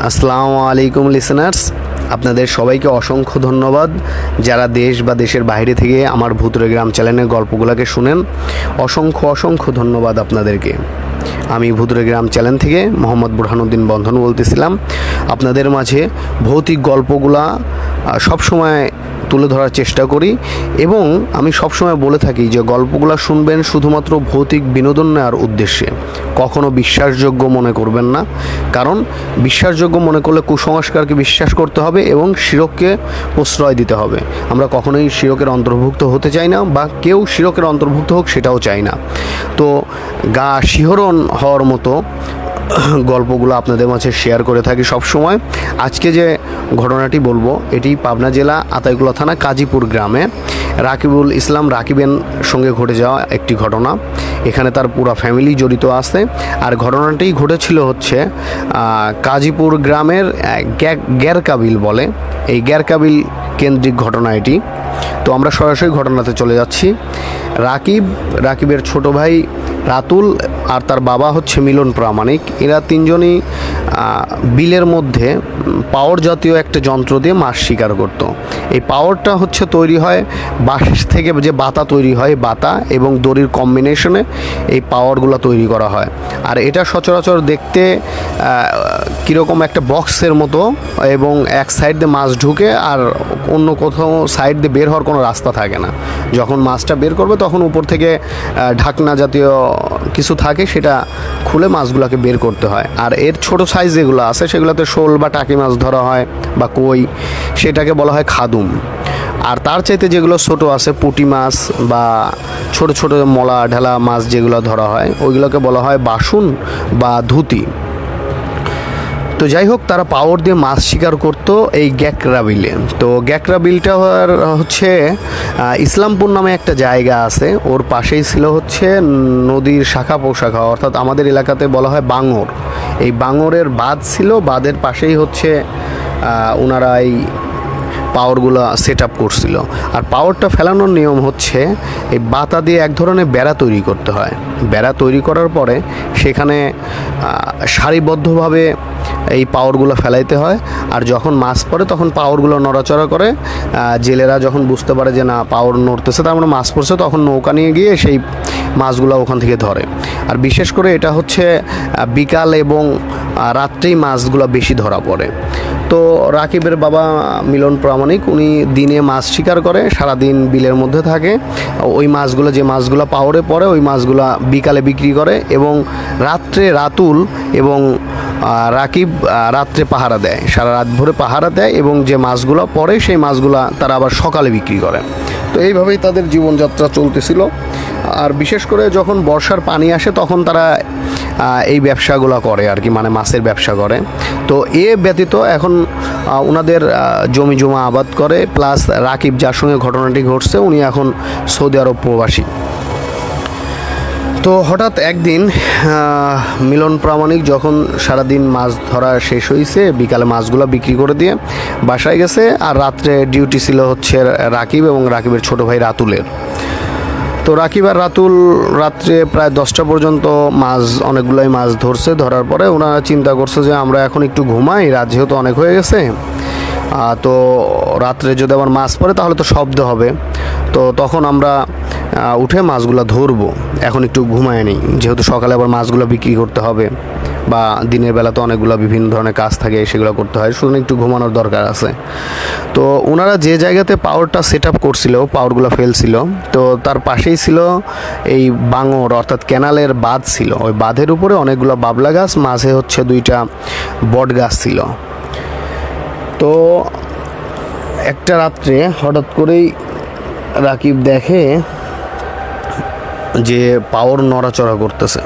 আসসালামু আলাইকুম লিসেনার্স, আপনাদের সবাইকে অসংখ্য ধন্যবাদ যারা দেশ বা দেশের বাইরে থেকে আমার ভুতুড়ে গ্রাম চ্যানেলের গল্পগুলোকে শুনেন। অসংখ্য ধন্যবাদ আপনাদেরকে। আমি ভুতুড়ে গ্রাম চ্যানেল থেকে মোহাম্মদ বুরহানুদ্দিন বন্ধন বলতেছিলাম। আপনাদের মাঝে ভৌতিক গল্পগুলা সবসময় তুলে ধরার চেষ্টা করি এবং আমি সবসময় বলে থাকি যে গল্পগুলো শুনবেন শুধুমাত্র ভৌতিক বিনোদন নেওয়ার উদ্দেশ্যে, কখনো বিশ্বাসযোগ্য মনে করবেন না। কারণ বিশ্বাসযোগ্য মনে করলে কুসংস্কারকে বিশ্বাস করতে হবে এবং শিরককে প্রশ্রয় দিতে হবে। আমরা কখনোই শিরকের অন্তর্ভুক্ত হতে চাই না, বা কেউ শিরকের অন্তর্ভুক্ত হোক সেটাও চাই না। তো গা শিহরণ হওয়ার মতো গল্পগুলো আপনাদের মাঝে শেয়ার করে থাকি সব সময়। আজকে যে ঘটনাটি বলবো এটি পাবনা জেলা আতাইকুলা থানা কাজীপুর গ্রামে রাকিবুল ইসলাম রাকিবের সঙ্গে ঘটে যাওয়া একটি ঘটনা। এখানে তার পুরো ফ্যামিলি জড়িত আছে। আর ঘটনাটি ঘটেছিল হচ্ছে কাজীপুর গ্রামের গ্যারকাবিল বলে, এই গ্যারকাবিল কেন্দ্রিক ঘটনা এটি। তো আমরা সরাসরি ঘটনাতে চলে যাচ্ছি। রাকিবের ছোট ভাই রাতুল আর তার বাবা হচ্ছে মিলন প্রামাণিক। এরা তিনজনই বিলের মধ্যে পাওয়ার জাতীয় একটা যন্ত্র দিয়ে মাছ শিকার করত। এই পাওয়ারটা হচ্ছে তৈরি হয় বাঁশ থেকে, যে বাতা তৈরি হয়, বাতা এবং দড়ির কম্বিনেশনে এই পাওয়ারগুলো তৈরি করা হয়। আর এটা সচরাচর দেখতে কীরকম একটা বক্সের মতো, এবং এক সাইড দিয়ে মাছ ঢুকে আর অন্য কোথাও সাইড দিয়ে বের হওয়ার কোনো রাস্তা থাকে না। যখন মাছটা বের করবে তখন উপর থেকে ঢাকনা জাতীয় কিছু থাকে, সেটা খুলে মাছগুলোকে বের করতে হয়। আর এর ছোট সাইজ যেগুলো আছে সেগুলোতে শোল বা টাকি মাছ ধরা হয় বা কই, সেটাকে বলা হয় খাদুম। আর তার চাইতে যেগুলো ছোট আছে পুঁটি মাছ বা ছোট ছোট মলা ঢেলা মাছ যেগুলো ধরা হয় ওইগুলোকে বলা হয় বাসুন বা ধুতি। তো যাই হোক, তারা পাওয়ার দিয়ে মাছ শিকার করতো এই গ্যাকরা বিলে। তো গ্যাকরা বিলটা হচ্ছে ইসলামপুর নামে একটা জায়গা আছে, ওর পাশেই ছিল হচ্ছে নদীর শাখা প্রশাখা, অর্থাৎ আমাদের এলাকাতে বলা হয় বাঙর। এই বাঙরের বাঁধ ছিল, বাঁধের পাশেই হচ্ছে ওনারা এই পাওয়ারগুলো সেট আপ করছিল। আর পাওয়ারটা ফেলানোর নিয়ম হচ্ছে এই বাতা দিয়ে এক ধরনের বেড়া তৈরি করতে হয়। বেড়া তৈরি করার পরে সেখানে সারিবদ্ধভাবে এই পাওয়ারগুলো ফেলাইতে হয়। আর যখন মাছ পড়ে তখন পাওয়ারগুলো নড়াচড়া করে। জেলেরা যখন বুঝতে পারে যে না পাওয়ার নড়তেছে, তার মানে মাছ পড়ছে, তখন নৌকা নিয়ে গিয়ে সেই মাছগুলো ওখান থেকে ধরে। আর বিশেষ করে এটা হচ্ছে বিকাল এবং রাত্রেই মাছগুলো বেশি ধরা পড়ে। তো রাকিবের বাবা মিলন প্রামাণিক উনি দিনে মাছ শিকার করে, সারাদিন বিলের মধ্যে থাকে। ওই মাছগুলো, যে মাছগুলো পাওয়ারে পড়ে, ওই মাছগুলো বিকালে বিক্রি করে, এবং রাত্রে রাতুল এবং রাকিব রাত্রে পাহারা দেয়, সারা রাত ভরে পাহারা দেয়, এবং যে মাছগুলো পড়ে সেই মাছগুলো তারা আবার সকালে বিক্রি করে। তো এইভাবেই তাদের জীবনযাত্রা চলতেছিল। আর বিশেষ করে যখন বর্ষার পানি আসে তখন তারা এই ব্যবসাগুলো করে আর কি, মানে মাছের ব্যবসা করে। তো এ ব্যতীত এখন ওনাদের জমি জমা আবাদ করে, প্লাস রাকিব যার সঙ্গে ঘটনাটি ঘটছে উনি এখন সৌদি আরব প্রবাসী। তো হঠাৎ একদিন মিলন প্রামাণিক যখন সারাদিন মাছ ধরা শেষ হয়েছে, বিকালে মাছগুলো বিক্রি করে দিয়ে বাসায় গেছে। আর রাত্রে ডিউটি ছিল হচ্ছে রাকিব এবং রাকিবের ছোট ভাই রাতুলের। তো রাকিব আর রাতুল রাত্রে প্রায় 10টা পর্যন্ত অনেকগুলোই মাছ ধরছে। ধরার পরে ওনারা চিন্তা করছে যে আমরা এখন একটু ঘুমাই, রাত যেহেতু অনেক হয়ে গেছে, তো রাত্রে যদি আবার মাছ পড়ে তাহলে তো শব্দ হবে। তো তখন আমরা উঠে মাছগুলো ধরবো, এখন একটু ঘুমায় নিই, যেহেতু সকালে আবার মাছগুলো বিক্রি করতে হবে, বা দিনের বেলা তো অনেকগুলো বিভিন্ন ধরনের কাজ থাকে, সেগুলো করতে হয়, সুতরাং একটু ঘুমানোর দরকার আছে। তো ওনারা যে জায়গাতে পাওয়ারটা সেট আপ করছিল, পাওয়ারগুলো ফেলছিল, তো তার পাশেই ছিল এই বাঙর, অর্থাৎ ক্যানালের বাঁধ ছিল। ওই বাঁধের উপরে অনেকগুলো বাবলা গাছ, মাঝে হচ্ছে 2টা বট গাছ ছিল। তো একটা রাত্রে হঠাৎ করেই রাকিব দেখে যে পাওয়ার নড়াচড়া করতেছে।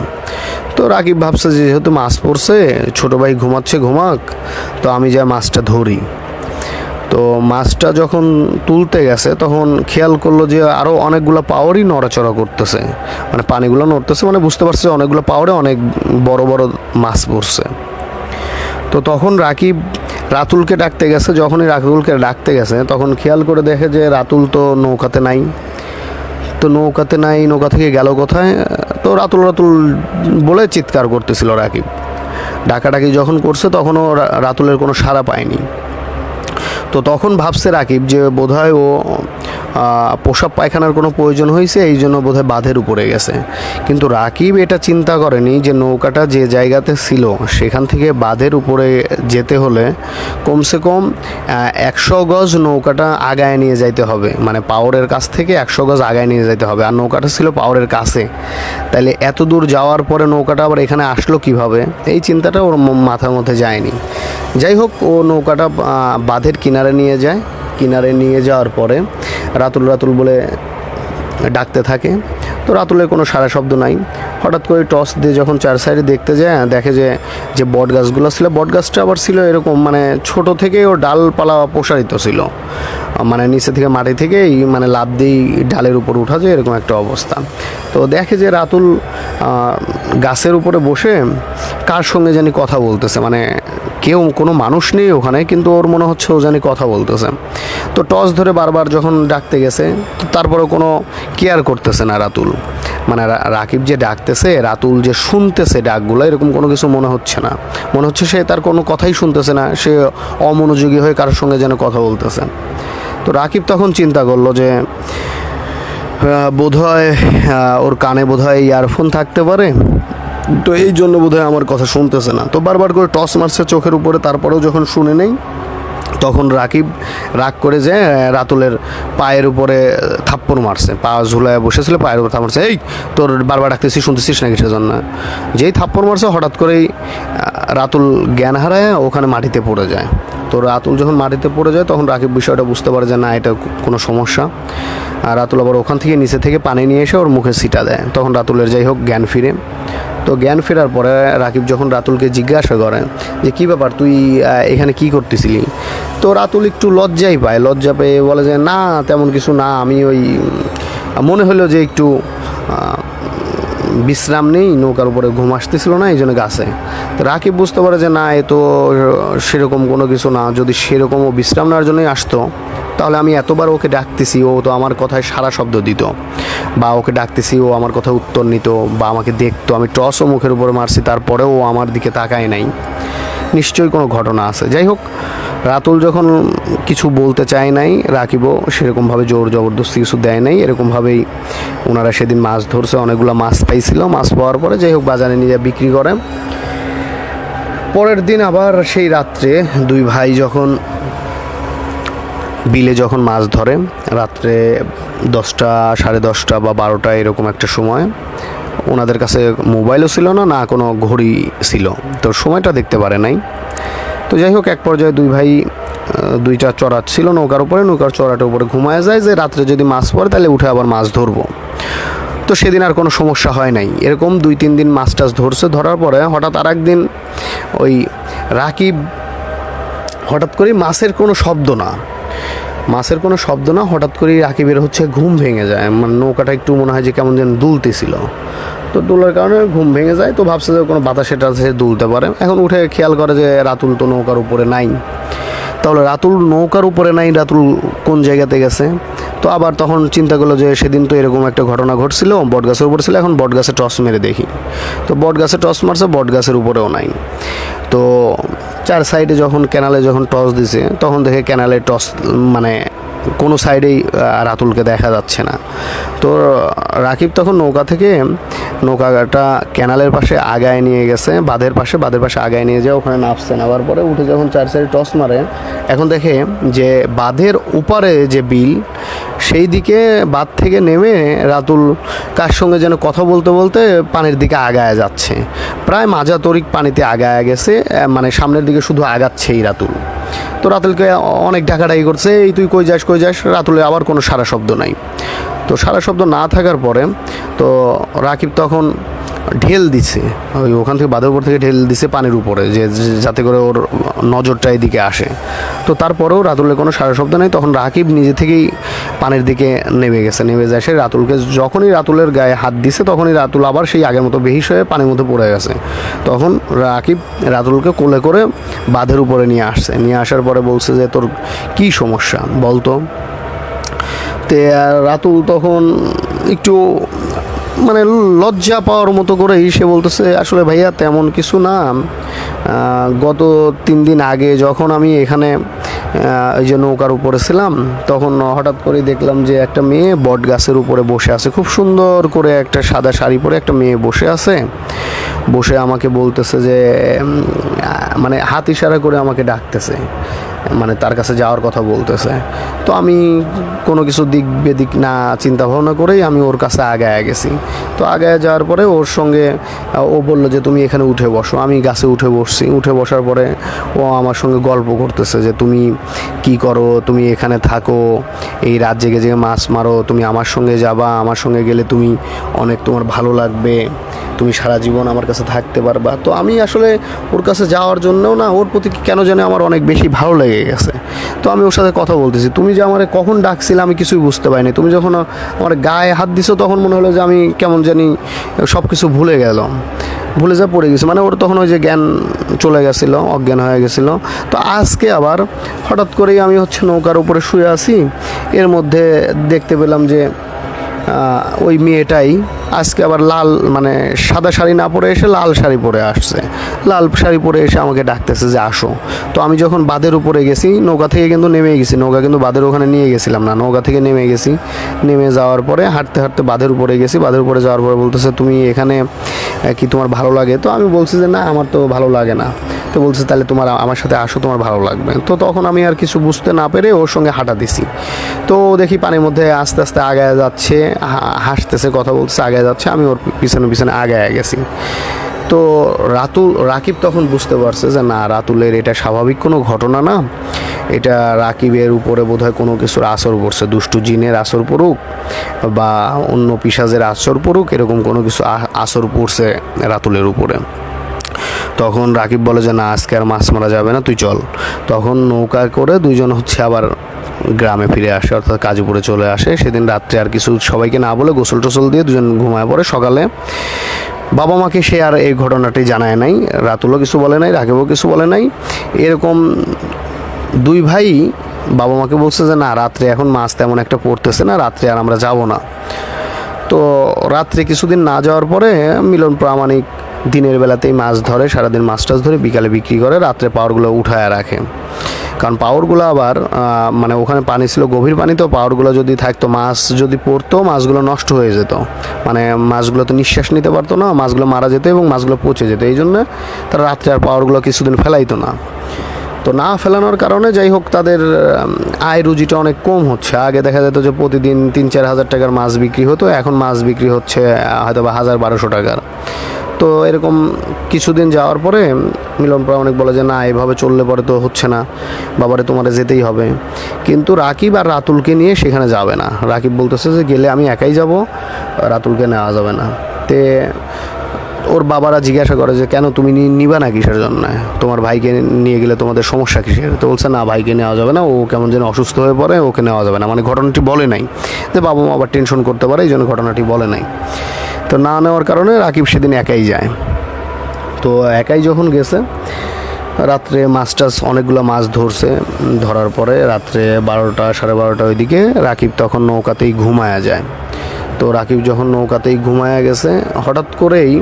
তো রাকিব ভাবছে যে যেহেতু মাছ পড়ছে, ছোটো ভাই ঘুমাচ্ছে, ঘুমাক, তো আমি যা মাছটা ধরি। তো মাছটা যখন তুলতে গেছে তখন খেয়াল করলো যে আরও অনেকগুলো পাওয়ারই নড়াচড়া করতেছে, মানে পানিগুলো নড়তেছে, মানে বুঝতে পারছে অনেকগুলো পাওয়ারে অনেক বড় বড় মাছ পড়ছে। তো তখন রাকিব রাতুলকে ডাকতে গেছে। যখনই রাতুলকে ডাকতে গেছে তখন খেয়াল করে দেখে যে রাতুল তো নৌকাতে নাই। তো নৌকাতে নাই, নৌকা থেকে গেল কোথায়? তো রাতুল রাতুল বলে চিৎকার করতেছিল রাকিব। ডাকাডাকি যখন করছে তখনও রাতুলের কোনো সাড়া পায়নি। তো তখন ভাবছে রাকিব যে বোধহয় ও প্রসাব পায়খানার কোনো প্রয়োজন হয়েছে, এই জন্য বোধহয় বাঁধের উপরে গেছে। কিন্তু রাকিব এটা চিন্তা করেনি যে নৌকাটা যে জায়গাতে ছিল সেখান থেকে বাঁধের উপরে যেতে হলে কমসে কম 100 গজ নৌকাটা আগায় নিয়ে যাইতে হবে, মানে পাওরের কাছ থেকে 100 গজ আগায় নিয়ে যেতে হবে। আর নৌকাটা ছিল পাওরের কাছে, তাইলে এত দূর যাওয়ার পরে নৌকাটা আবার এখানে আসলো কিভাবে, এই চিন্তাটা ওর মাথার মধ্যে যায়নি। যাই হোক, ও নৌকাটা বাঁধের কিনারে নিয়ে যায়। কিনারে নিয়ে যাওয়ার পরে রাতুল রাতুল বলে ডাকতে থাকে। তো রাতুলের কোনো সারা শব্দ নাই। হঠাৎ করে টর্চ দিয়ে যখন চার সাইডে দেখতে যায়, দেখে যে বট গাছগুলো ছিল, বট গাছটা আবার ছিল এরকম মানে ছোট থেকে ও ডালপালা প্রসারিত ছিল, মানে নিচে থেকে মাটি থেকেই মানে লাফ দিয়ে ডালের উপর উঠা যায় এরকম একটা অবস্থা। তো দেখে যে রাতুল গাছের উপরে বসে কার সঙ্গে জানি কথা বলতেছে, মানে কেউ কোনো মানুষ নেই ওখানে, কিন্তু ওর মনে হচ্ছে ও জানি কথা বলতেছে। তো টর্চ ধরে বারবার যখন ডাকতে গেছে, তো তারপরেও কোনো কেয়ার করতেছে না রাতুল, মানে রাকিব যে ডাকতেছে, রাতুল যে শুনতেছে ডাকগুলো, এরকম কোনো কিছু মনে হচ্ছে না। মনে হচ্ছে সে তার কোনো কথাই শুনতেছে না, সে অমনোযোগী হয়ে কারোর সঙ্গে যেন কথা বলতেছে। তো রাকিব তখন চিন্তা করলো যে বোধহয় ওর কানে বোধহয় ইয়ারফোন থাকতে পারে, তো এই জন্য বোধহয় আমার কথা শুনতেছে না। তো বারবার করে টর্চ মারছে চোখের উপরে, তারপরেও যখন শুনে নেই, তখন রাকিব রাগ করে যে রাতুলের পায়ের উপরে থাপ্পড় মারছে। পা ঝুলায় বসেছিল, পায়ের উপর থাপ্পড় মারছে, এই তোর বারবার ডাকতেছি শুনতেছিস নাকি সেজন্য। যেই থাপ্পড় মারছে হঠাৎ করেই রাতুল জ্ঞান হারায় ওখানে মাটিতে পড়ে যায়। তো রাতুল যখন মাটিতে পড়ে যায় তখন রাকিব বিষয়টা বুঝতে পারে যে না, এটা কোনো সমস্যা। আর রাতুল আবার ওখান থেকে নিচে থেকে পানি নিয়ে এসে ওর মুখে ছিটা দেয়। তখন রাতুলের যাই হোক জ্ঞান ফিরে। তো জ্ঞান ফেরার পরে রাকিব যখন রাতুলকে জিজ্ঞাসা করে যে কী ব্যাপার, তুই এখানে কি করতেছিলি, তো রাতুল একটু লজ্জাই পায়। লজ্জা পেয়ে বলে যে না, তেমন কিছু না, আমি ওই মনে হলো যে একটু বিশ্রাম নেই, নৌকার উপরে ঘুম আসতেছিল না, এই জন্য গাছে। তো রাকিব বুঝতে পারে যে না, এ তো সেরকম কোনো কিছু না। যদি সেরকমও বিশ্রাম নেওয়ার জন্যই আসতো, তাহলে আমি এতবার ওকে ডাকতেছি, ও তো আমার কথায় সারা শব্দ দিত, বা ওকে ডাকতেছি ও আমার কথা উত্তর নিত, বা আমাকে দেখতো। আমি টসও মুখের উপরে মারছি, তারপরেও ও আমার দিকে তাকায় নাই। নিশ্চয়ই কোনো ঘটনা আছে। যাই হোক, রাতুল যখন কিছু বলতে চায় নাই, রাকিবও সেরকমভাবে জোর জবরদস্তি কিছু দেয় নাই। এরকমভাবেই ওনারা সেদিন মাছ ধরছে, অনেকগুলো মাছ পাইছিল। মাছ পাওয়ার পরে যাই হোক বাজারে নিয়ে বিক্রি করে। পরের দিন আবার সেই রাত্রে দুই ভাই যখন বিলে যখন মাছ ধরে, রাত্রে 10টা, 10:30 বা 12টা এরকম একটা সময়, ওনাদের কাছে মোবাইলও ছিল না, না কোনো ঘড়ি ছিল, তো সময়টা দেখতে পারে নাই। তো যাই হোক, এক পর্যায়ে দুই ভাই দুইটা চড়াট ছিল নৌকার উপরে, নৌকার চড়াটের উপরে ঘুমায় যায় যে রাত্রে যদি মাছ পড়ে তাহলে উঠে আবার মাছ ধরবো। তো সেদিন আর কোনো সমস্যা হয় নাই। এরকম 2-3 দিন মাছ টাছ ধরছে। ধরার পরে হঠাৎ আর একদিন ওই রাকিব হঠাৎ করে মাছের কোনো শব্দ না, হঠাৎ করেই রাকিবের হচ্ছে ঘুম ভেঙে যায়। মানে নৌকাটা একটু মনে হয় যে কেমন যেন দুলতেছিল, তো দুলার কারণে ঘুম ভেঙে যায়। তো ভাবছে যে কোনো বাতাসে টাতাসে দুলতে পারে। এখন উঠে খেয়াল করে যে রাতুল তো নৌকার উপরে নাই। তাহলে রাতুল নৌকার উপরে নাই, রাতুল কোন জায়গাতে গেছে? তো আবার তখন চিন্তা করলো যে সেদিন তো এরকম একটা ঘটনা ঘটছিল, বটগাছের উপরে ছিল, এখন বটগাছে টস মেরে দেখি। তো বটগাছে টস মারছে, বটগাছের উপরেও নাই। তো চার সাইডে যখন ক্যানালে যখন টস দিছে, তখন দেখে ক্যানালে টস মানে কোনো সাইডেই রাতুলকে দেখা যাচ্ছে না। তো রাকিব তখন নৌকা থেকে নৌকাটা ক্যানালের পাশে আগায় নিয়ে গেছে, বাঁধের পাশে আগায় নিয়ে যায়। ওখানে নামছে, নামার পরে উঠে যখন চার সাইডে টস মারে, এখন দেখে যে বাঁধের উপারে যে বিল, সেই দিকে বাঁধ থেকে নেমে রাতুল কার সঙ্গে যেন কথা বলতে বলতে পানির দিকে আগায় যাচ্ছে। প্রায় মাজা তরিক পানিতে আগায় গেছে, মানে সামনের দিকে শুধু আগাচ্ছেই রাতুল। তো রাতুলকে অনেক ডাকাডাকি করছে, এই তুই কই যাস। রাতুলের আবার কোনো সারা শব্দ নাই। তো সারা শব্দ না থাকার পরে তো রাকিব তখন ঢেল দিছে, ওখান থেকে বাঁধের উপর থেকে ঢেল দিছে পানির উপরে, যে যাতে করে ওর নজরটা এদিকে আসে। তো তারপরেও রাতুলের কোনো সারা শব্দ নেই। তখন রাকিব নিজে থেকেই পানির দিকে নেমে যায় সে রাতুলকে। যখনই রাতুলের গায়ে হাত দিছে, তখনই রাতুল আবার সেই আগের মতো বেহিশ হয়ে পানির মধ্যে পড়ে গেছে। তখন রাকিব রাতুলকে কোলে করে বাঁধের উপরে নিয়ে আসার পরে বলছে যে তোর কী সমস্যা বলতো। তে রাতুল তখন একটু মানে লজ্জা পাওয়ার মতো করেই সে বলতেছে, আসলে ভাইয়া তেমন কিছু না, গত 3 দিন আগে যখন আমি এখানে ওই যে নৌকার উপরে ছিলাম, তখন হঠাৎ করে দেখলাম যে একটা মেয়ে বট গাছের উপরে বসে আছে, খুব সুন্দর করে একটা সাদা শাড়ি পরে একটা মেয়ে বসে আছে। বসে আমাকে বলতেছে যে মানে হাত ইশারা করে আমাকে ডাকতেছে, মানে তার কাছে যাওয়ার কথা বলতেছে। তো আমি কোনো কিছু দিক বেদিক না চিন্তা ভাবনা করেই আমি ওর কাছে আগায় গেছি। তো আগায় যাওয়ার পরে ওর সঙ্গে ও বললো যে তুমি এখানে উঠে বসো। আমি গাছে উঠে বসছি। উঠে বসার পরে ও আমার সঙ্গে গল্প করতেছে যে তুমি কি করো, তুমি এখানে থাকো, এই রাত জেগে জেগে মাছ মারো, তুমি আমার সঙ্গে যাবা, আমার সঙ্গে গেলে তুমি অনেক তোমার ভালো লাগবে, তুমি সারা জীবন আমার কাছে থাকতে পারবা। তো আমি আসলে ওর কাছে যাওয়ার জন্যও না, ওর প্রতি কেন জানি আমার অনেক বেশি ভালো লেগে গেছে। তো আমি ওর সাথে কথা বলতেছি, তুমি যে আমার কখন ডাকছিলে আমি কিছুই বুঝতে পারিনি, তুমি যখন আমার গায়ে হাত দিছো তখন মনে হলো যে আমি কেমন জানি সব কিছু ভুলে গেলাম, ভুলে যা পড়ে গেছি, মানে ওর তখন ওই যে জ্ঞান চলে গেছিলো, অজ্ঞান হয়ে গেছিলো। তো আজকে আবার হঠাৎ করেই আমি নৌকার উপরে শুয়ে আছি, এর মধ্যে দেখতে পেলাম যে ওই মেয়েটাই আজকে আবার লাল মানে সাদা শাড়ি না পরে এসে লাল শাড়ি পরে আসছে। লাল শাড়ি পরে এসে আমাকে ডাকতেছে যে আসো। তো আমি যখন বাঁধের উপরে গেছি, নৌকা থেকে কিন্তু নেমে গেছি, নৌকা কিন্তু বাঁধের ওখানে নিয়ে গেছিলাম না, নৌকা থেকে নেমে গেছি। নেমে যাওয়ার পরে হাঁটতে হাঁটতে বাঁধের উপরে গেছি। বাঁধের উপরে যাওয়ার পরে বলতেছে তুমি এখানে কি তোমার ভালো লাগে? তো আমি বলছি যে না, আমার তো ভালো লাগে না। তো বলছে তাহলে তোমার আমার সাথে আসো, তোমার ভালো লাগবে। তো তখন আমি আর কিছু বুঝতে না পেরে ওর সঙ্গে হাঁটা দিছি। তো দেখি পানির মধ্যে আস্তে আস্তে আগায় যাচ্ছে, হাসতেছে, কথা বলতেছে, আগায় যাচ্ছে। আমি ওর পিছনে পিছনে আগায় গেছি। তো রাকিব তখন বুঝতে পারছে যে না, রাতুলের এটা স্বাভাবিক কোনো ঘটনা না, এটা রাকিবের উপরে বোধহয় কোনো কিছুর আসর পড়ছে, দুষ্টু জিনের আসর পড়ুক বা অন্য পিশাচের আসর পড়ুক, এরকম কোনো কিছু আসর পড়ছে রাতুলের উপরে। তখন রাকিব বলে যে না, আজকে আর মাছ মারা যাবে না, তুই চল। তখন নৌকা করে দুইজন আবার গ্রামে ফিরে আসে, অর্থাৎ কাজীপুরে চলে আসে। সেদিন রাত্রে আর কিছু সবাইকে না বলে গোসল টোসল দিয়ে দুজন ঘুমায় পড়ে। সকালে বাবা মাকে সে আর এই ঘটনাটি জানায় নাই, রাতুলও কিছু বলে নাই, রাকিবও কিছু বলে নাই। এরকম দুই ভাই বাবা মাকে বলছে যে না, রাত্রে এখন মাছ তেমন একটা পড়তেছে না, রাত্রে আর আমরা যাব না। তো রাত্রে কিছুদিন না যাওয়ার পরে মিলন প্রামাণিক দিনের বেলাতেই মাছ ধরে, সারাদিন মাছ টাছ ধরে বিকালে বিক্রি করে, রাত্রে পাওয়ারগুলো উঠায় রাখে। কারণ পাওয়ারগুলো আবার মানে ওখানে পানি ছিল, গভীর পানি, তো পাওয়ারগুলো যদি থাকতো, মাছ যদি পড়তো, মাছগুলো নষ্ট হয়ে যেত, মানে মাছগুলো তো নিঃশ্বাস নিতে পারতো না, মাছগুলো মারা যেত এবং মাছগুলো পচে যেত। এই জন্য তারা রাত্রে আর পাওয়ারগুলো কিছুদিন ফেলাইতো না। তো না ফেলানোর কারণে যাই হোক তাদের আয় রুজিটা অনেক কম হচ্ছে। আগে দেখা যেত যে প্রতিদিন 3-4 হাজার টাকার মাছ বিক্রি হতো, এখন মাছ বিক্রি হচ্ছে হয়তো বা 1000-1200 টাকার। তো এরকম কিছুদিন যাওয়ার পরে মিলন প্রামাণিক বলে যে না, এভাবে চললে পরে তো হচ্ছে না, বাবারে তোমার যেতেই হবে। কিন্তু রাকিব আর রাতুলকে নিয়ে সেখানে যাবে না। রাকিব বলতেছে যে গেলে আমি একাই যাব, রাতুলকে নেওয়া যাবে না। তে ওর বাবারা জিজ্ঞাসা করে যে কেন, তুমি নিবা না কিসের জন্য, তোমার ভাইকে নিয়ে গেলে তোমাদের সমস্যা কিসের? তো বলছে না, ভাইকে নেওয়া যাবে না, ও কেমন যেন অসুস্থ হয়ে পড়ে, ওকে নেওয়া যাবে না। মানে ঘটনাটি বলে নাই যে বাবা মা আবার টেনশন করতে পারে, এই জন্য ঘটনাটি বলে নাই। তো না নেওয়ার কারণে রাকিব সেদিন একাই যায়। তো একাই যখন গেছে, রাত্রে মাছ টাছ অনেকগুলো মাছ ধরছে। ধরার পরে রাত্রে 12টা 12:30 ওইদিকে রাকিব তখন নৌকাতেই ঘুমায়া যায়। তো রাকিব যখন নৌকাতেই ঘুমায়া গেছে, হঠাৎ করেই